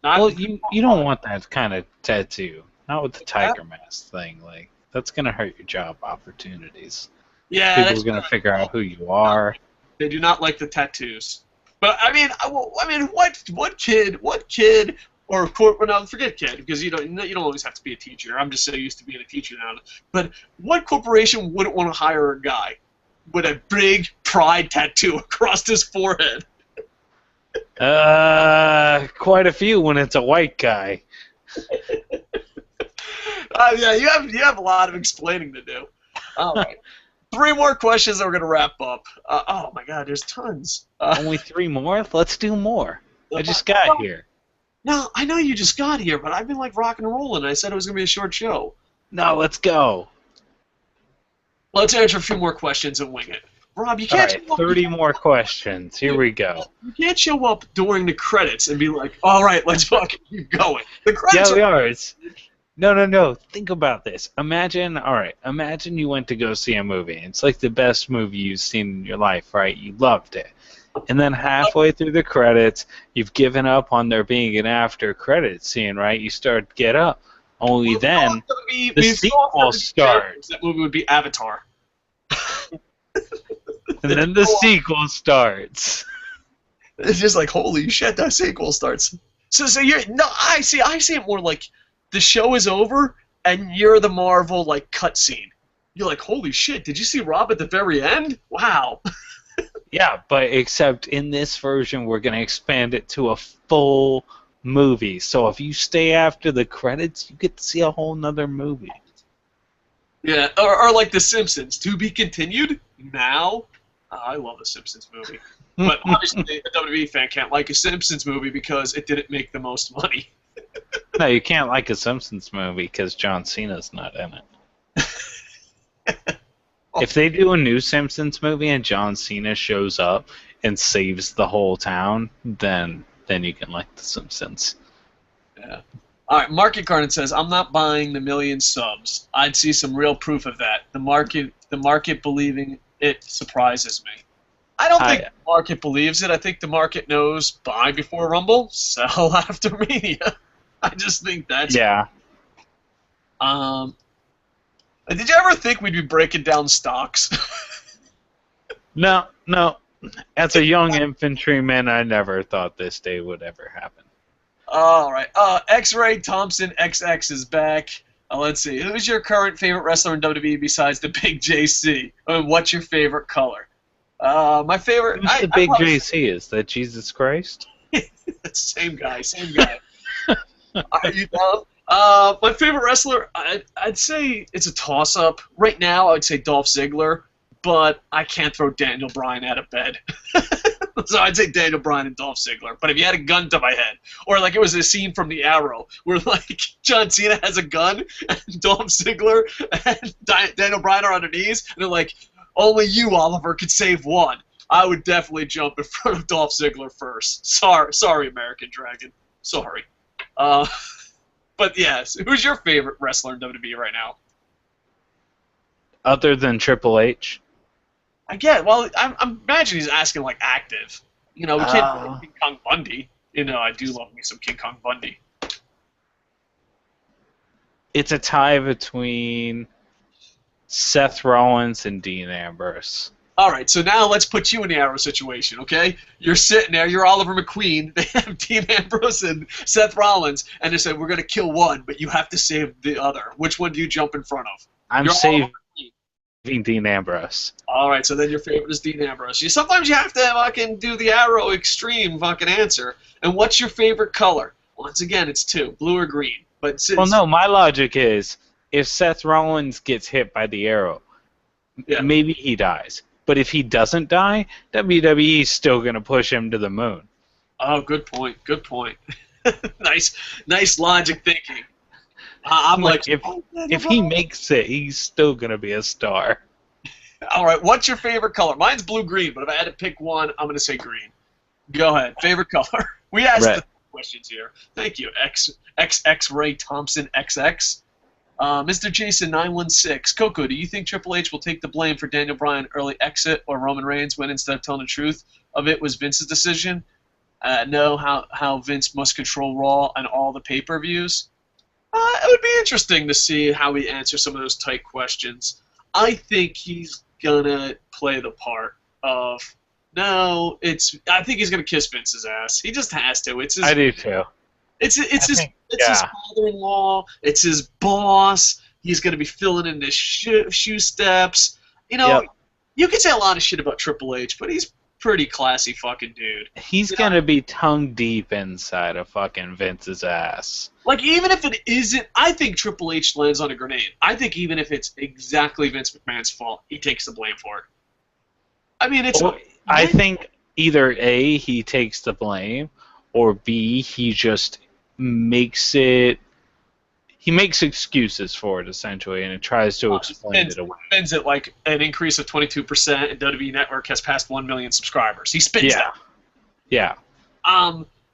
Well, you don't want that kind of tattoo. Not with the tiger mask thing. Like that's gonna hurt your job opportunities. Yeah, people are gonna figure out who you are. They do not like the tattoos. But I mean, what kid, or no, forget kid, because you don't always have to be a teacher. I'm just so used to being a teacher now. But what corporation wouldn't want to hire a guy with a big Pride tattoo across his forehead? Quite a few when it's a white guy. Yeah, you have a lot of explaining to do. All right. 3 more questions and we're going to wrap up. Oh, my God, there's tons. Only 3 more? Let's do more. I just got here. No, I know you just got here, but I've been, like, rock and rolling. I said it was going to be a short show. No, let's go. Let's answer a few more questions and wing it. Rob, you can't... All right, 30 more questions. Here we go. You can't show up during the credits and be like, all right, let's fucking keep going. The credits are... No. Think about this. Imagine you went to go see a movie. It's like the best movie you've seen in your life, right? You loved it. And then halfway through the credits, you've given up on there being an after credit scene, right? You start to get up. Only then, the sequel starts. That movie would be Avatar. And then the sequel starts. It's just like, holy shit, that sequel starts. So you're... No, I see it more like... The show is over, and you're the Marvel, like, cutscene. You're like, holy shit, did you see Rob at the very end? Wow. Yeah, but except in this version, we're going to expand it to a full movie. So if you stay after the credits, you get to see a whole nother movie. Yeah, or like The Simpsons, to be continued now. I love The Simpsons movie. But obviously, a WWE fan can't like a Simpsons movie because it didn't make the most money. No, you can't like a Simpsons movie because John Cena's not in it. If they do a new Simpsons movie and John Cena shows up and saves the whole town, then you can like The Simpsons. Yeah. All right, Market Garden says, I'm not buying the 1 million subs. I'd see some real proof of that. The market believing it surprises me. I don't think the market believes it. I think the market knows buy before Rumble, sell after Mania. I just think that's... Yeah. Did you ever think we'd be breaking down stocks? No. As a young infantryman, I never thought this day would ever happen. All right. X-Ray Thompson XX is back. Let's see. Who's your current favorite wrestler in WWE besides the Big JC? And what's your favorite color? My favorite... Who's the Big JC? Is that Jesus Christ? Same guy. Are you down? My favorite wrestler, I'd say it's a toss-up. Right now, I would say Dolph Ziggler, but I can't throw Daniel Bryan out of bed. So I'd say Daniel Bryan and Dolph Ziggler. But if you had a gun to my head, or like it was a scene from The Arrow, where like John Cena has a gun, and Dolph Ziggler and Daniel Bryan are on their knees, and they're like, only you, Oliver, could save one. I would definitely jump in front of Dolph Ziggler first. Sorry, American Dragon. Sorry. But yes, who's your favorite wrestler in WWE right now? Other than Triple H? I get. Well, I'm imagining he's asking like active. We can't do King Kong Bundy. I do love me some King Kong Bundy. It's a tie between Seth Rollins and Dean Ambrose. All right, so now let's put you in the Arrow situation, okay? You're sitting there, you're Oliver McQueen, they have Dean Ambrose and Seth Rollins, and they said, we're going to kill one, but you have to save the other. Which one do you jump in front of? I'm saving Dean Ambrose. All right, so then your favorite is Dean Ambrose. Sometimes you have to fucking do the arrow extreme fucking answer. And what's your favorite color? Once again, it's two, blue or green. But Well, no, my logic is if Seth Rollins gets hit by the arrow, yeah. maybe he dies. But if he doesn't die, WWE's still going to push him to the moon. Oh, good point. Good point. nice logic thinking. I'm like, if he makes it, he's still going to be a star. All right, what's your favorite color? Mine's blue-green, but if I had to pick one, I'm going to say green. Go ahead. Favorite color? We asked the questions here. Thank you. XX Ray Thompson XX. Mr. Jason 916. Coco, do you think Triple H will take the blame for Daniel Bryan early exit or Roman Reigns when instead of telling the truth of it was Vince's decision? Know how Vince must control Raw and all the pay-per-views? It would be interesting to see how he answers some of those tight questions. I think he's gonna play the part of I think he's gonna kiss Vince's ass. He just has to. It's his, I do too. It's his father-in-law. It's his boss. He's gonna be filling in his shoe steps. You know, you can say a lot of shit about Triple H, but he's pretty classy fucking dude. He's gonna be tongue deep inside of fucking Vince's ass. Like, even if it isn't, I think Triple H lands on a grenade. I think even if it's exactly Vince McMahon's fault, he takes the blame for it. I mean, I think either A, he takes the blame, or B, he just makes it. He makes excuses for it, essentially, and it tries to explain it away. Spins it like an increase of 22%, and WWE Network has passed 1 million subscribers. He spins that. Yeah.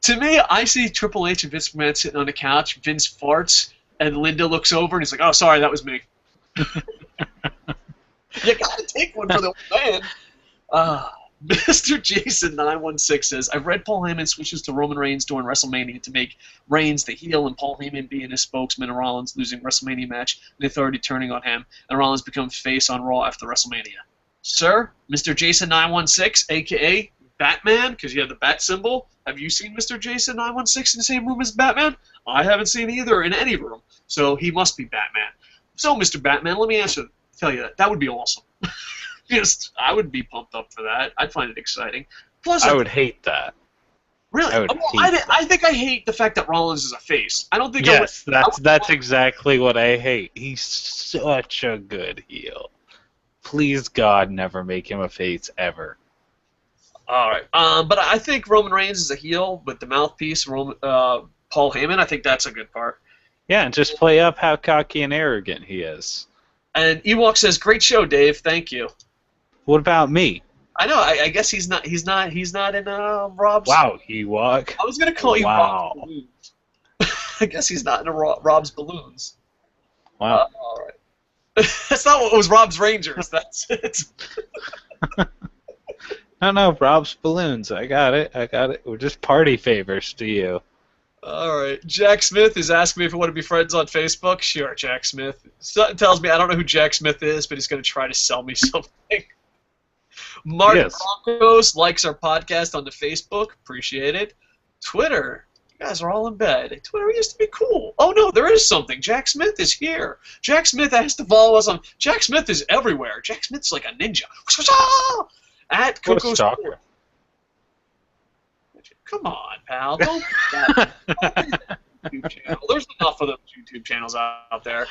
To me, I see Triple H and Vince McMahon sitting on the couch. Vince farts, and Linda looks over, and he's like, "Oh, sorry, that was me." You gotta take one for the man. Mr. Jason 916 says, "I've read Paul Heyman switches to Roman Reigns during WrestleMania to make Reigns the heel and Paul Heyman being his spokesman and Rollins losing WrestleMania match and the Authority turning on him and Rollins become face on Raw after WrestleMania." Sir, Mr. Jason 916, a.k.a. Batman, because you have the bat symbol. Have you seen Mr. Jason 916 in the same room as Batman? I haven't seen either in any room, so he must be Batman. So, Mr. Batman, let me tell you that would be awesome. I would be pumped up for that. I'd find it exciting. Plus, I would hate that. Really? I think I hate the fact that Rollins is a face. I don't think. Yes, that's exactly what I hate. He's such a good heel. Please, God, never make him a face ever. All right. But I think Roman Reigns is a heel with the mouthpiece, Paul Heyman. I think that's a good part. Yeah, and just play up how cocky and arrogant he is. And Ewok says, "Great show, Dave. Thank you." What about me? I know. I guess he's not in Rob's. Wow, Ewok. I was gonna call you Rob's Balloons. I guess he's not in Rob's Balloons. Wow. All right. That's not what it was. Rob's Rangers. That's it. No, Rob's Balloons. I got it. We're just party favors to you. All right. Jack Smith is asking me if I want to be friends on Facebook. Sure, Jack Smith. Something tells me I don't know who Jack Smith is, but he's going to try to sell me something. Mark Broncos likes our podcast on the Facebook. Appreciate it. Twitter. You guys are all in bed. Twitter used to be cool. Oh, no, there is something. Jack Smith is here. Jack Smith has to follow us on... Jack Smith is everywhere. Jack Smith's like a ninja. At Coco Sport. Come on, pal. Don't do that. YouTube channel. There's enough of those YouTube channels out there.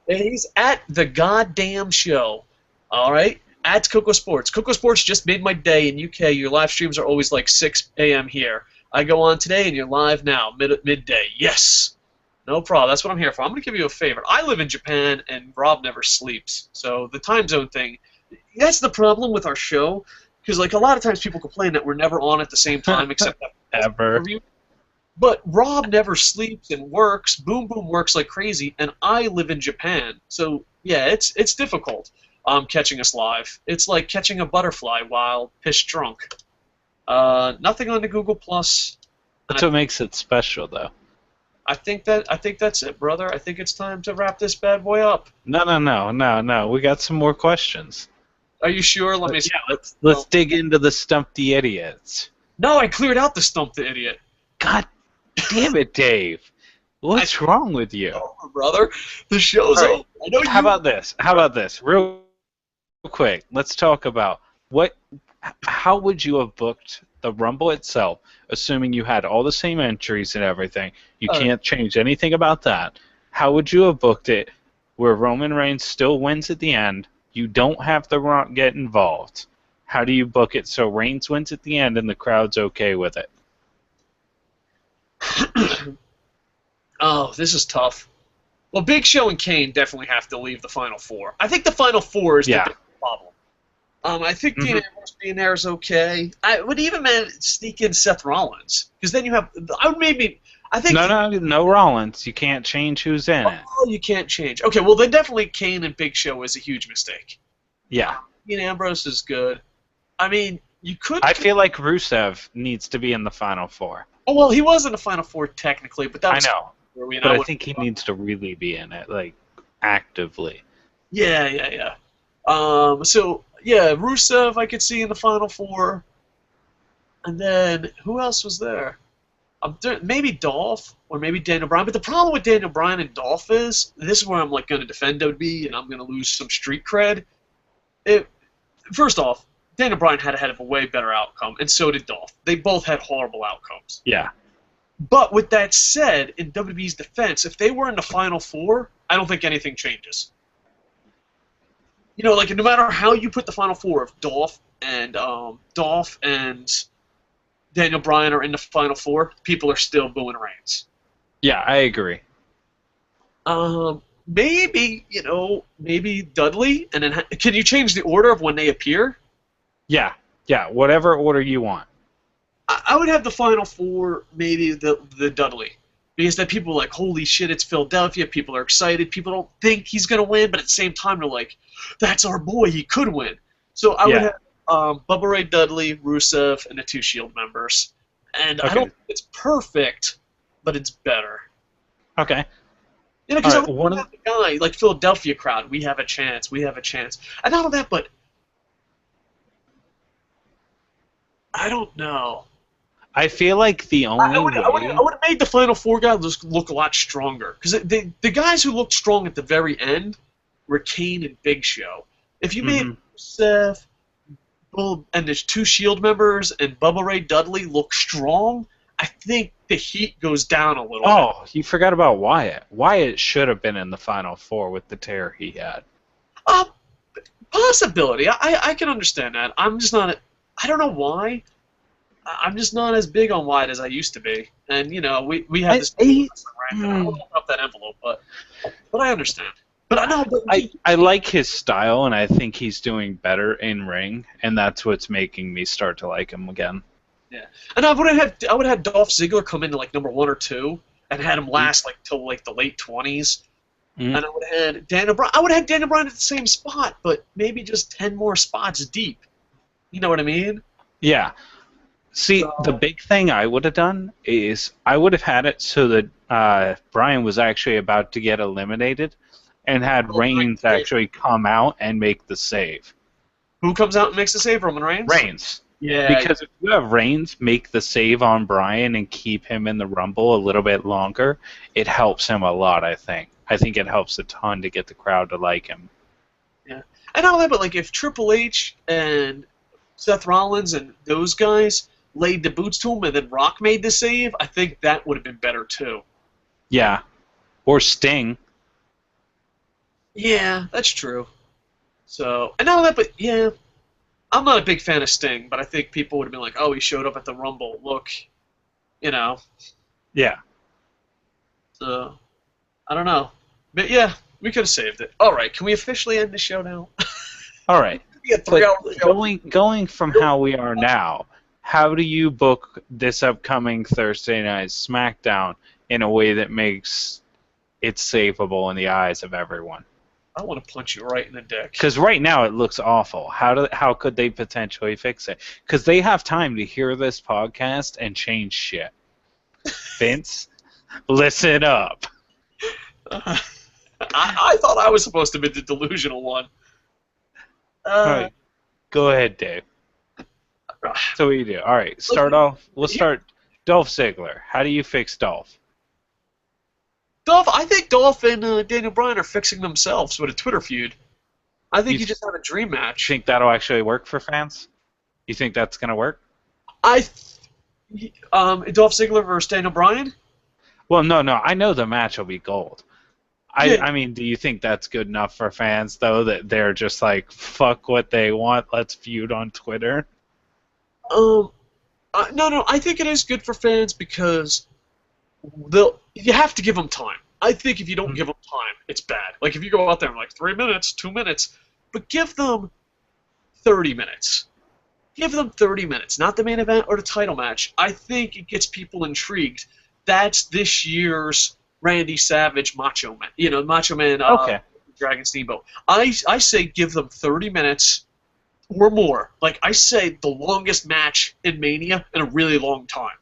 And he's at The Goddamn Show. All right? At Coco Sports. Coco Sports just made my day in UK. Your live streams are always like 6 a.m. here. I go on today, and you're live now, midday. Yes. No problem. That's what I'm here for. I'm going to give you a favor. I live in Japan, and Rob never sleeps. So the time zone thing, that's the problem with our show. Because, like, a lot of times people complain that we're never on at the same time, except that ever. But Rob never sleeps and works. Boom Boom works like crazy, and I live in Japan. So, yeah, it's difficult catching us live. It's like catching a butterfly while piss drunk. Nothing on the Google Plus. That's what makes it special, though. I think that's it, brother. I think it's time to wrap this bad boy up. No. We got some more questions. Are you sure? Let me see. Yeah, let's dig into the Stump the Idiots. No, I cleared out the Stump the Idiot. God damn it, Dave. What's wrong with you? Over, brother. The show's over. I know How about this? Real quick, let's talk about how would you have booked the Rumble itself, assuming you had all the same entries and everything. You can't change anything about that. How would you have booked it where Roman Reigns still wins at the end? You don't have The Rock get involved. How do you book it so Reigns wins at the end and the crowd's okay with it? Oh, this is tough. Well, Big Show and Kane definitely have to leave the Final Four. I think the Final Four is the big problem. I think Dean Ambrose being there is okay. I would even sneak in Seth Rollins, because then you have. I would maybe. I think no Rollins. You can't change who's in it. Oh, you can't change. Okay, well then definitely Kane and Big Show is a huge mistake. Yeah. Dean Ambrose is good. I mean, you could. I feel like Rusev needs to be in the Final Four. Oh well, he was in the Final Four technically, but that was. I know. But I think he needs to really be in it, like, actively. Yeah. So, yeah, Rusev I could see in the Final Four. And then, who else was there? Maybe Dolph, or maybe Daniel Bryan. But the problem with Daniel Bryan and Dolph is, and this is where I'm like going to defend WWE, and I'm going to lose some street cred. First off, Daniel Bryan had a way better outcome, and so did Dolph. They both had horrible outcomes. Yeah. But with that said, in WWE's defense, if they were in the Final Four, I don't think anything changes. You know, like no matter how you put the Final Four, if Dolph and Daniel Bryan are in the Final Four, people are still booing Reigns. Yeah, I agree. Maybe Dudley, and then can you change the order of when they appear? Yeah, whatever order you want. I would have the Final Four, maybe the Dudley, because then people are like, holy shit, it's Philadelphia. People are excited. People don't think he's gonna win, but at the same time, they're like, that's our boy. He could win. So I would have Bubba Ray Dudley, Rusev, and the two Shield members. And I don't think it's perfect, but it's better. Okay. You know, because I want the guy like Philadelphia crowd. We have a chance. We have a chance. And not only that, but I don't know. I feel like the only I would have made the Final Four guy look a lot stronger. Because the guys who looked strong at the very end were Kane and Big Show. If you made Seth and there's two Shield members and Bubba Ray Dudley look strong, I think the heat goes down a little bit. Oh, you forgot about Wyatt. Wyatt should have been in the Final Four with the tear he had. Possibility. I can understand that. I'm just not... I don't know why. I'm just not as big on Wyatt as I used to be. And, you know, we have this... I don't know about that envelope, but I understand. But I know... I like his style, and I think he's doing better in ring, and that's what's making me start to like him again. Yeah. And I would have had Dolph Ziggler come into, like, number 1 or 2 and had him last, like, till, like, the late 20s. And I would have had Daniel Bryan... I would have had Daniel Bryan at the same spot, but maybe just 10 more spots deep. You know what I mean? Yeah. See, the big thing I would have done is I would have had it so that Bryan was actually about to get eliminated and had Reigns actually come out and make the save. Who comes out and makes the save? Roman Reigns? Reigns. Yeah. Because if you have Reigns make the save on Bryan and keep him in the Rumble a little bit longer, it helps him a lot, I think. I think it helps a ton to get the crowd to like him. Yeah. And all that, but like if Triple H and Seth Rollins and those guys laid the boots to him and then Rock made the save, I think that would have been better too. Yeah. Or Sting. Yeah, that's true. So, and all that, but yeah, I'm not a big fan of Sting, but I think people would have been like, oh, he showed up at the Rumble. Look, you know. Yeah. So, I don't know. But yeah, we could have saved it. All right, can we officially end the show now? All right. But going from how we are now, how do you book this upcoming Thursday night SmackDown in a way that makes it savable in the eyes of everyone? I want to punch you right in the dick. Because right now it looks awful. How could they potentially fix it? Because they have time to hear this podcast and change shit. Vince, listen up. I thought I was supposed to be the delusional one. All right. Go ahead, Dave. So what do you do? All right, start off. We'll start Dolph Ziggler. How do you fix Dolph? I think Dolph and Daniel Bryan are fixing themselves with a Twitter feud. I think you just have a dream match. Think that'll actually work for fans? You think that's gonna work? Dolph Ziggler versus Daniel Bryan. Well, no. I know the match will be gold. Yeah. I mean, do you think that's good enough for fans though? That they're just like, fuck what they want. Let's feud on Twitter. No. I think it is good for fans because you have to give them time. I think if you don't give them time, it's bad. Like if you go out there and like 3 minutes, 2 minutes, but give them 30 minutes. Give them 30 minutes, not the main event or the title match. I think it gets people intrigued. That's this year's Randy Savage Macho Man. Macho Man Okay. Dragon Steamboat. I say give them 30 minutes or more. Like I say the longest match in Mania in a really long time.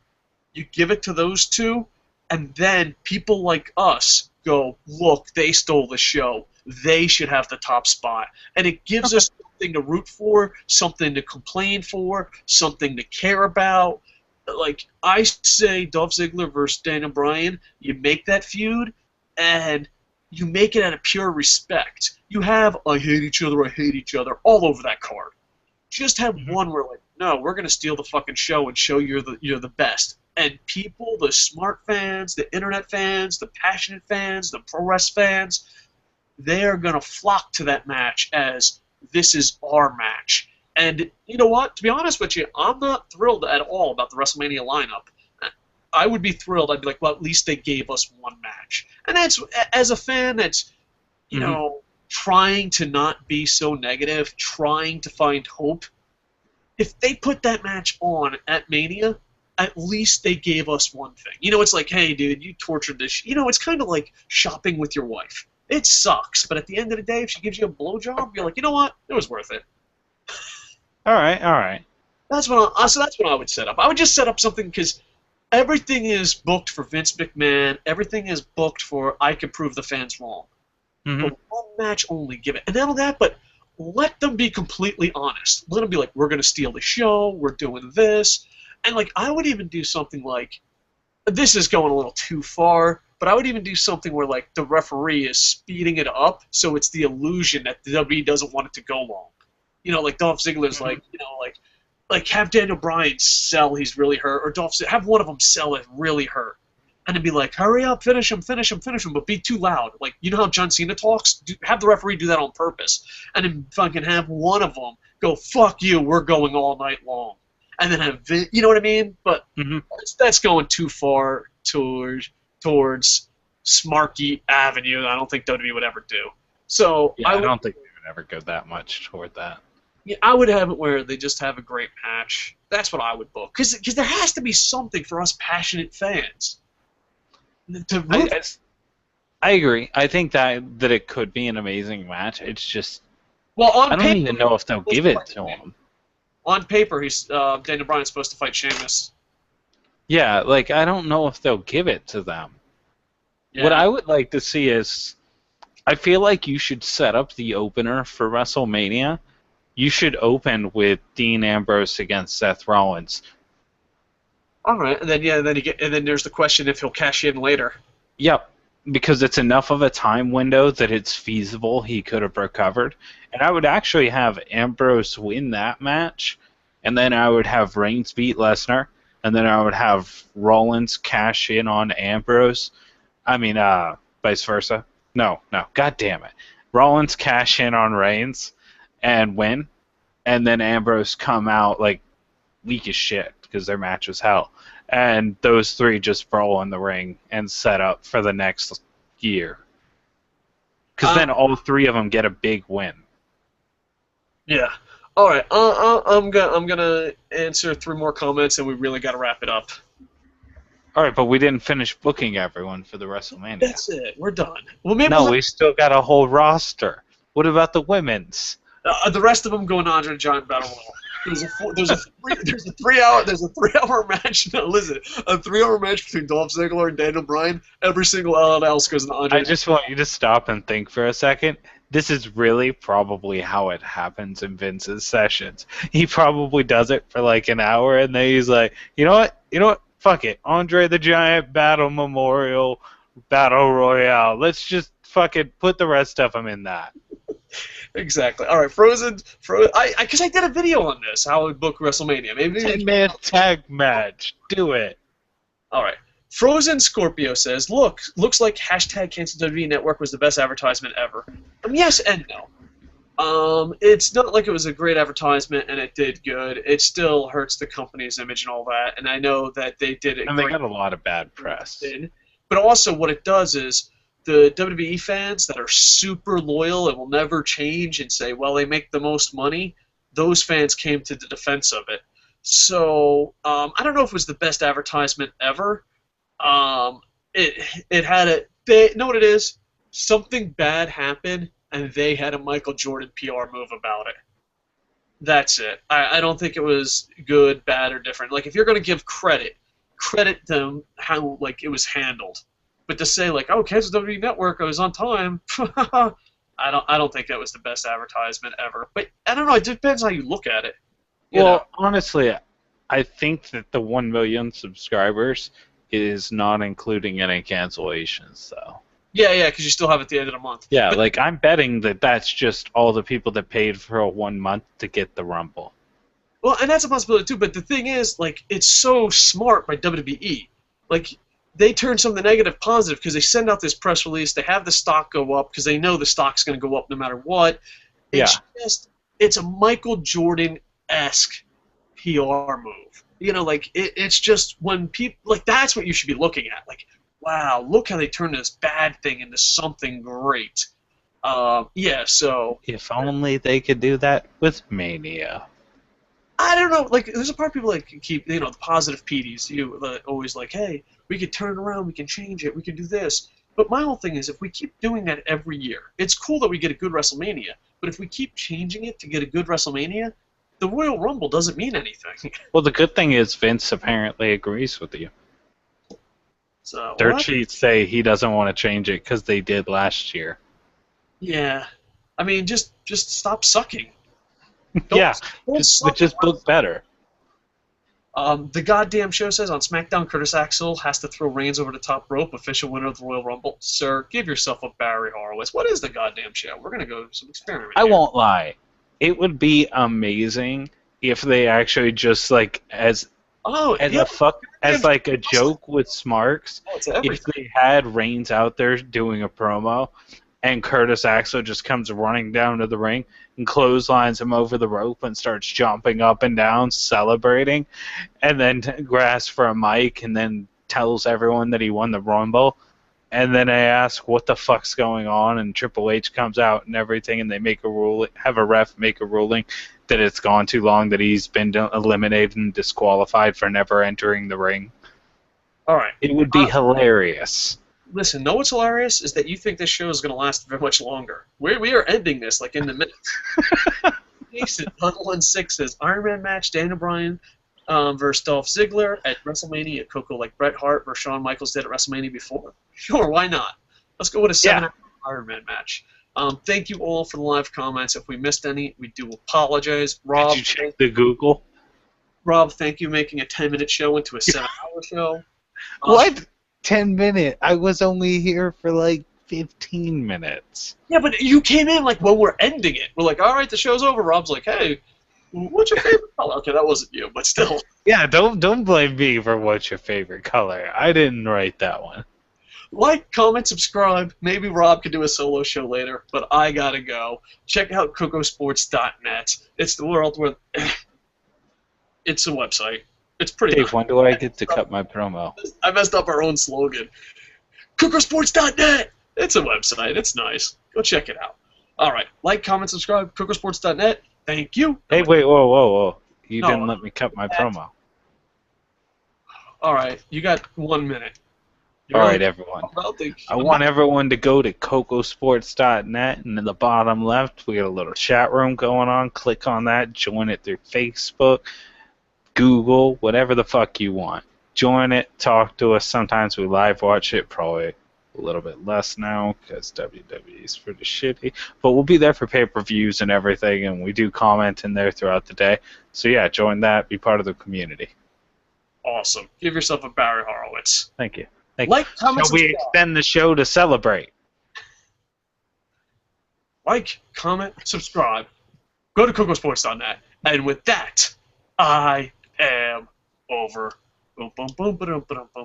You give it to those two, and then people like us go, look, they stole the show. They should have the top spot. And it gives us something to root for, something to complain for, something to care about. Like, I say Dolph Ziggler versus Daniel Bryan, you make that feud, and you make it out of pure respect. You have I hate each other all over that card. Just have one where, like, no, we're going to steal the fucking show and show you're the best. And people, the smart fans, the internet fans, the passionate fans, the pro wrestling fans, they are going to flock to that match as this is our match. And you know what? To be honest with you, I'm not thrilled at all about the WrestleMania lineup. I would be thrilled. I'd be like, well, at least they gave us one match. And that's, as a fan that's, you know, trying to not be so negative, trying to find hope, if they put that match on at Mania, at least they gave us one thing. It's like, hey, dude, you tortured this. It's kind of like shopping with your wife. It sucks, but at the end of the day, if she gives you a blowjob, you're like, you know what? It was worth it. All right. So that's what I would set up. I would just set up something because everything is booked for Vince McMahon. Everything is booked for I can prove the fans wrong. But one match only, give it. And not only that, but let them be completely honest. Let them be like, we're going to steal the show. We're doing this. And, like, I would even do something like, this is going a little too far, but I would even do something where, like, the referee is speeding it up so it's the illusion that the WWE doesn't want it to go long. Like Dolph Ziggler's like have Daniel Bryan sell he's really hurt, or have one of them sell it really hurt. And then be like, hurry up, finish him, but be too loud. Like, you know how John Cena talks? Have the referee do that on purpose. And then fucking have one of them go, fuck you, we're going all night long. And then have you know what I mean? But that's going too far towards Smarky Avenue. I don't think WWE would ever do. So yeah, I don't think they would ever go that much toward that. Yeah, I would have it where they just have a great match. That's what I would book. Because there has to be something for us passionate fans. I agree. I think that it could be an amazing match. It's just, I don't even know if they'll give it to him. On paper, he's Daniel Bryan's supposed to fight Sheamus. Yeah, like, I don't know if they'll give it to them. Yeah. What I would like to see is, I feel like you should set up the opener for WrestleMania. You should open with Dean Ambrose against Seth Rollins. All right, and then there's the question if he'll cash in later. Yep, because it's enough of a time window that it's feasible he could have recovered. And I would actually have Ambrose win that match, and then I would have Reigns beat Lesnar, and then I would have Rollins cash in on Ambrose. I mean, vice versa. No, god damn it. Rollins cash in on Reigns and win, and then Ambrose come out like weak as shit because their match was hell. And those three just brawl in the ring and set up for the next year. Because then all three of them get a big win. Yeah. All right. I'm gonna answer 3 more comments, and we really got to wrap it up. All right, but we didn't finish booking everyone for the WrestleMania. That's it. We're done. Well, maybe we still got a whole roster. What about the women's? The rest of them go in Andre the Giant Battle Royal. There's a 3-hour match. No, listen, a 3-hour match between Dolph Ziggler and Daniel Bryan. Every single element else goes in Andre. I just want you to stop and think for a second. This is really probably how it happens in Vince's sessions. He probably does it for like an hour, and then he's like, you know what? Fuck it. Andre the Giant Battle Memorial Battle Royale. Let's just fucking put the rest of them in that. Exactly. All right, Frozen. Because I did a video on this, how I book WrestleMania. Maybe. 10-man tag match. Do it. All right. Frozen Scorpio says, looks like hashtag cancel WWE Network was the best advertisement ever. Yes and no. It's not like it was a great advertisement and it did good. It still hurts the company's image and all that. And I know that they did it. And they got a lot of bad press. But also, what it does is the WWE fans that are super loyal and will never change and say, well, they make the most money, those fans came to the defense of it. So I don't know if it was the best advertisement ever. It had a. They know what it is. Something bad happened, and they had a Michael Jordan PR move about it. That's it. I don't think it was good, bad, or different. Like if you're going to give credit them how like it was handled. But to say like, oh, cancel WWE Network, I was on time. I don't think that was the best advertisement ever. But I don't know. It depends how you look at it. Well, honestly, I think that the 1 million subscribers is not including any cancellations, though. Yeah, because you still have it at the end of the month. Yeah, but, like I'm betting that that's just all the people that paid for a 1 month to get the Rumble. Well, and that's a possibility too. But the thing is, like, it's so smart by WWE. Like, they turn some of the negative positive because they send out this press release. They have the stock go up because they know the stock's going to go up no matter what. It's a Michael Jordan-esque PR move. You know, like it's just when people like that's what you should be looking at. Like, wow, look how they turned this bad thing into something great. So if only they could do that with Mania. I don't know. Like, there's a part of people like keep the positive PDs. Always like, hey, we could turn it around, we can change it, we can do this. But my whole thing is, if we keep doing that every year, it's cool that we get a good WrestleMania. But if we keep changing it to get a good WrestleMania, the Royal Rumble doesn't mean anything. Well, the good thing is Vince apparently agrees with you. So Dirt sheets say he doesn't want to change it because they did last year. Yeah, I mean, just stop sucking. Just book better. The goddamn show says on SmackDown, Curtis Axel has to throw Reigns over the top rope, official winner of the Royal Rumble. Sir, give yourself a Barry Horowitz. What is the goddamn show? We're gonna go some experiment. I won't lie. It would be amazing if they actually just like as like a joke with Smarks. If they had Reigns out there doing a promo, and Curtis Axel just comes running down to the ring and clotheslines him over the rope and starts jumping up and down, celebrating, and then grasps for a mic and then tells everyone that he won the Rumble. And then they ask what the fuck's going on, and Triple H comes out and everything, and they make a rule, have a ref make a ruling that it's gone too long, that he's been eliminated and disqualified for never entering the ring. All right. It would be hilarious. Listen, know what's hilarious is that you think this show is going to last very much longer. We are ending this like in the minutes. Jason, Huddle 6 says Iron Man match, Daniel Bryan versus Dolph Ziggler at WrestleMania. Coco like Bret Hart versus Shawn Michaels did at WrestleMania before. Sure, why not? Let's go with a 7-hour Iron Man match. Thank you all for the live comments. If we missed any, we do apologize. Rob, did you check the Google? Rob, thank you making a 10-minute show into a 7-hour show. What? 10 minutes? I was only here for like 15 minutes. Yeah, but you came in like when we're ending it. We're like, all right, the show's over. Rob's like, hey, what's your favorite color? Okay, that wasn't you, but still. Yeah, don't blame me for what's your favorite color. I didn't write that one. Like, comment, subscribe. Maybe Rob could do a solo show later, but I gotta go. Check out cocosports.net. It's the world where... it's a website. It's pretty Dave, when do I get to cut my promo? I messed up our own slogan. cocosports.net! It's a website. It's nice. Go check it out. All right. Like, comment, subscribe. cocosports.net. Thank you. Hey, wait, whoa. You didn't let me cut my promo. All right. You got 1 minute. All right, everyone. I want everyone to go to cocosports.net, and in the bottom left, we got a little chat room going on. Click on that. Join it through Facebook, Google, whatever the fuck you want. Join it. Talk to us. Sometimes we live watch it. Probably a little bit less now because WWE is pretty shitty. But we'll be there for pay-per-views and everything, and we do comment in there throughout the day. So, yeah, join that. Be part of the community. Awesome. Give yourself a Barry Horowitz. Thank you. Like, comment, Shall we extend the show to celebrate? What? like, comment, subscribe. Go to cocosports.net. And with that, I am over. Boom, boom, boom, ba-dum, ba-dum, boom.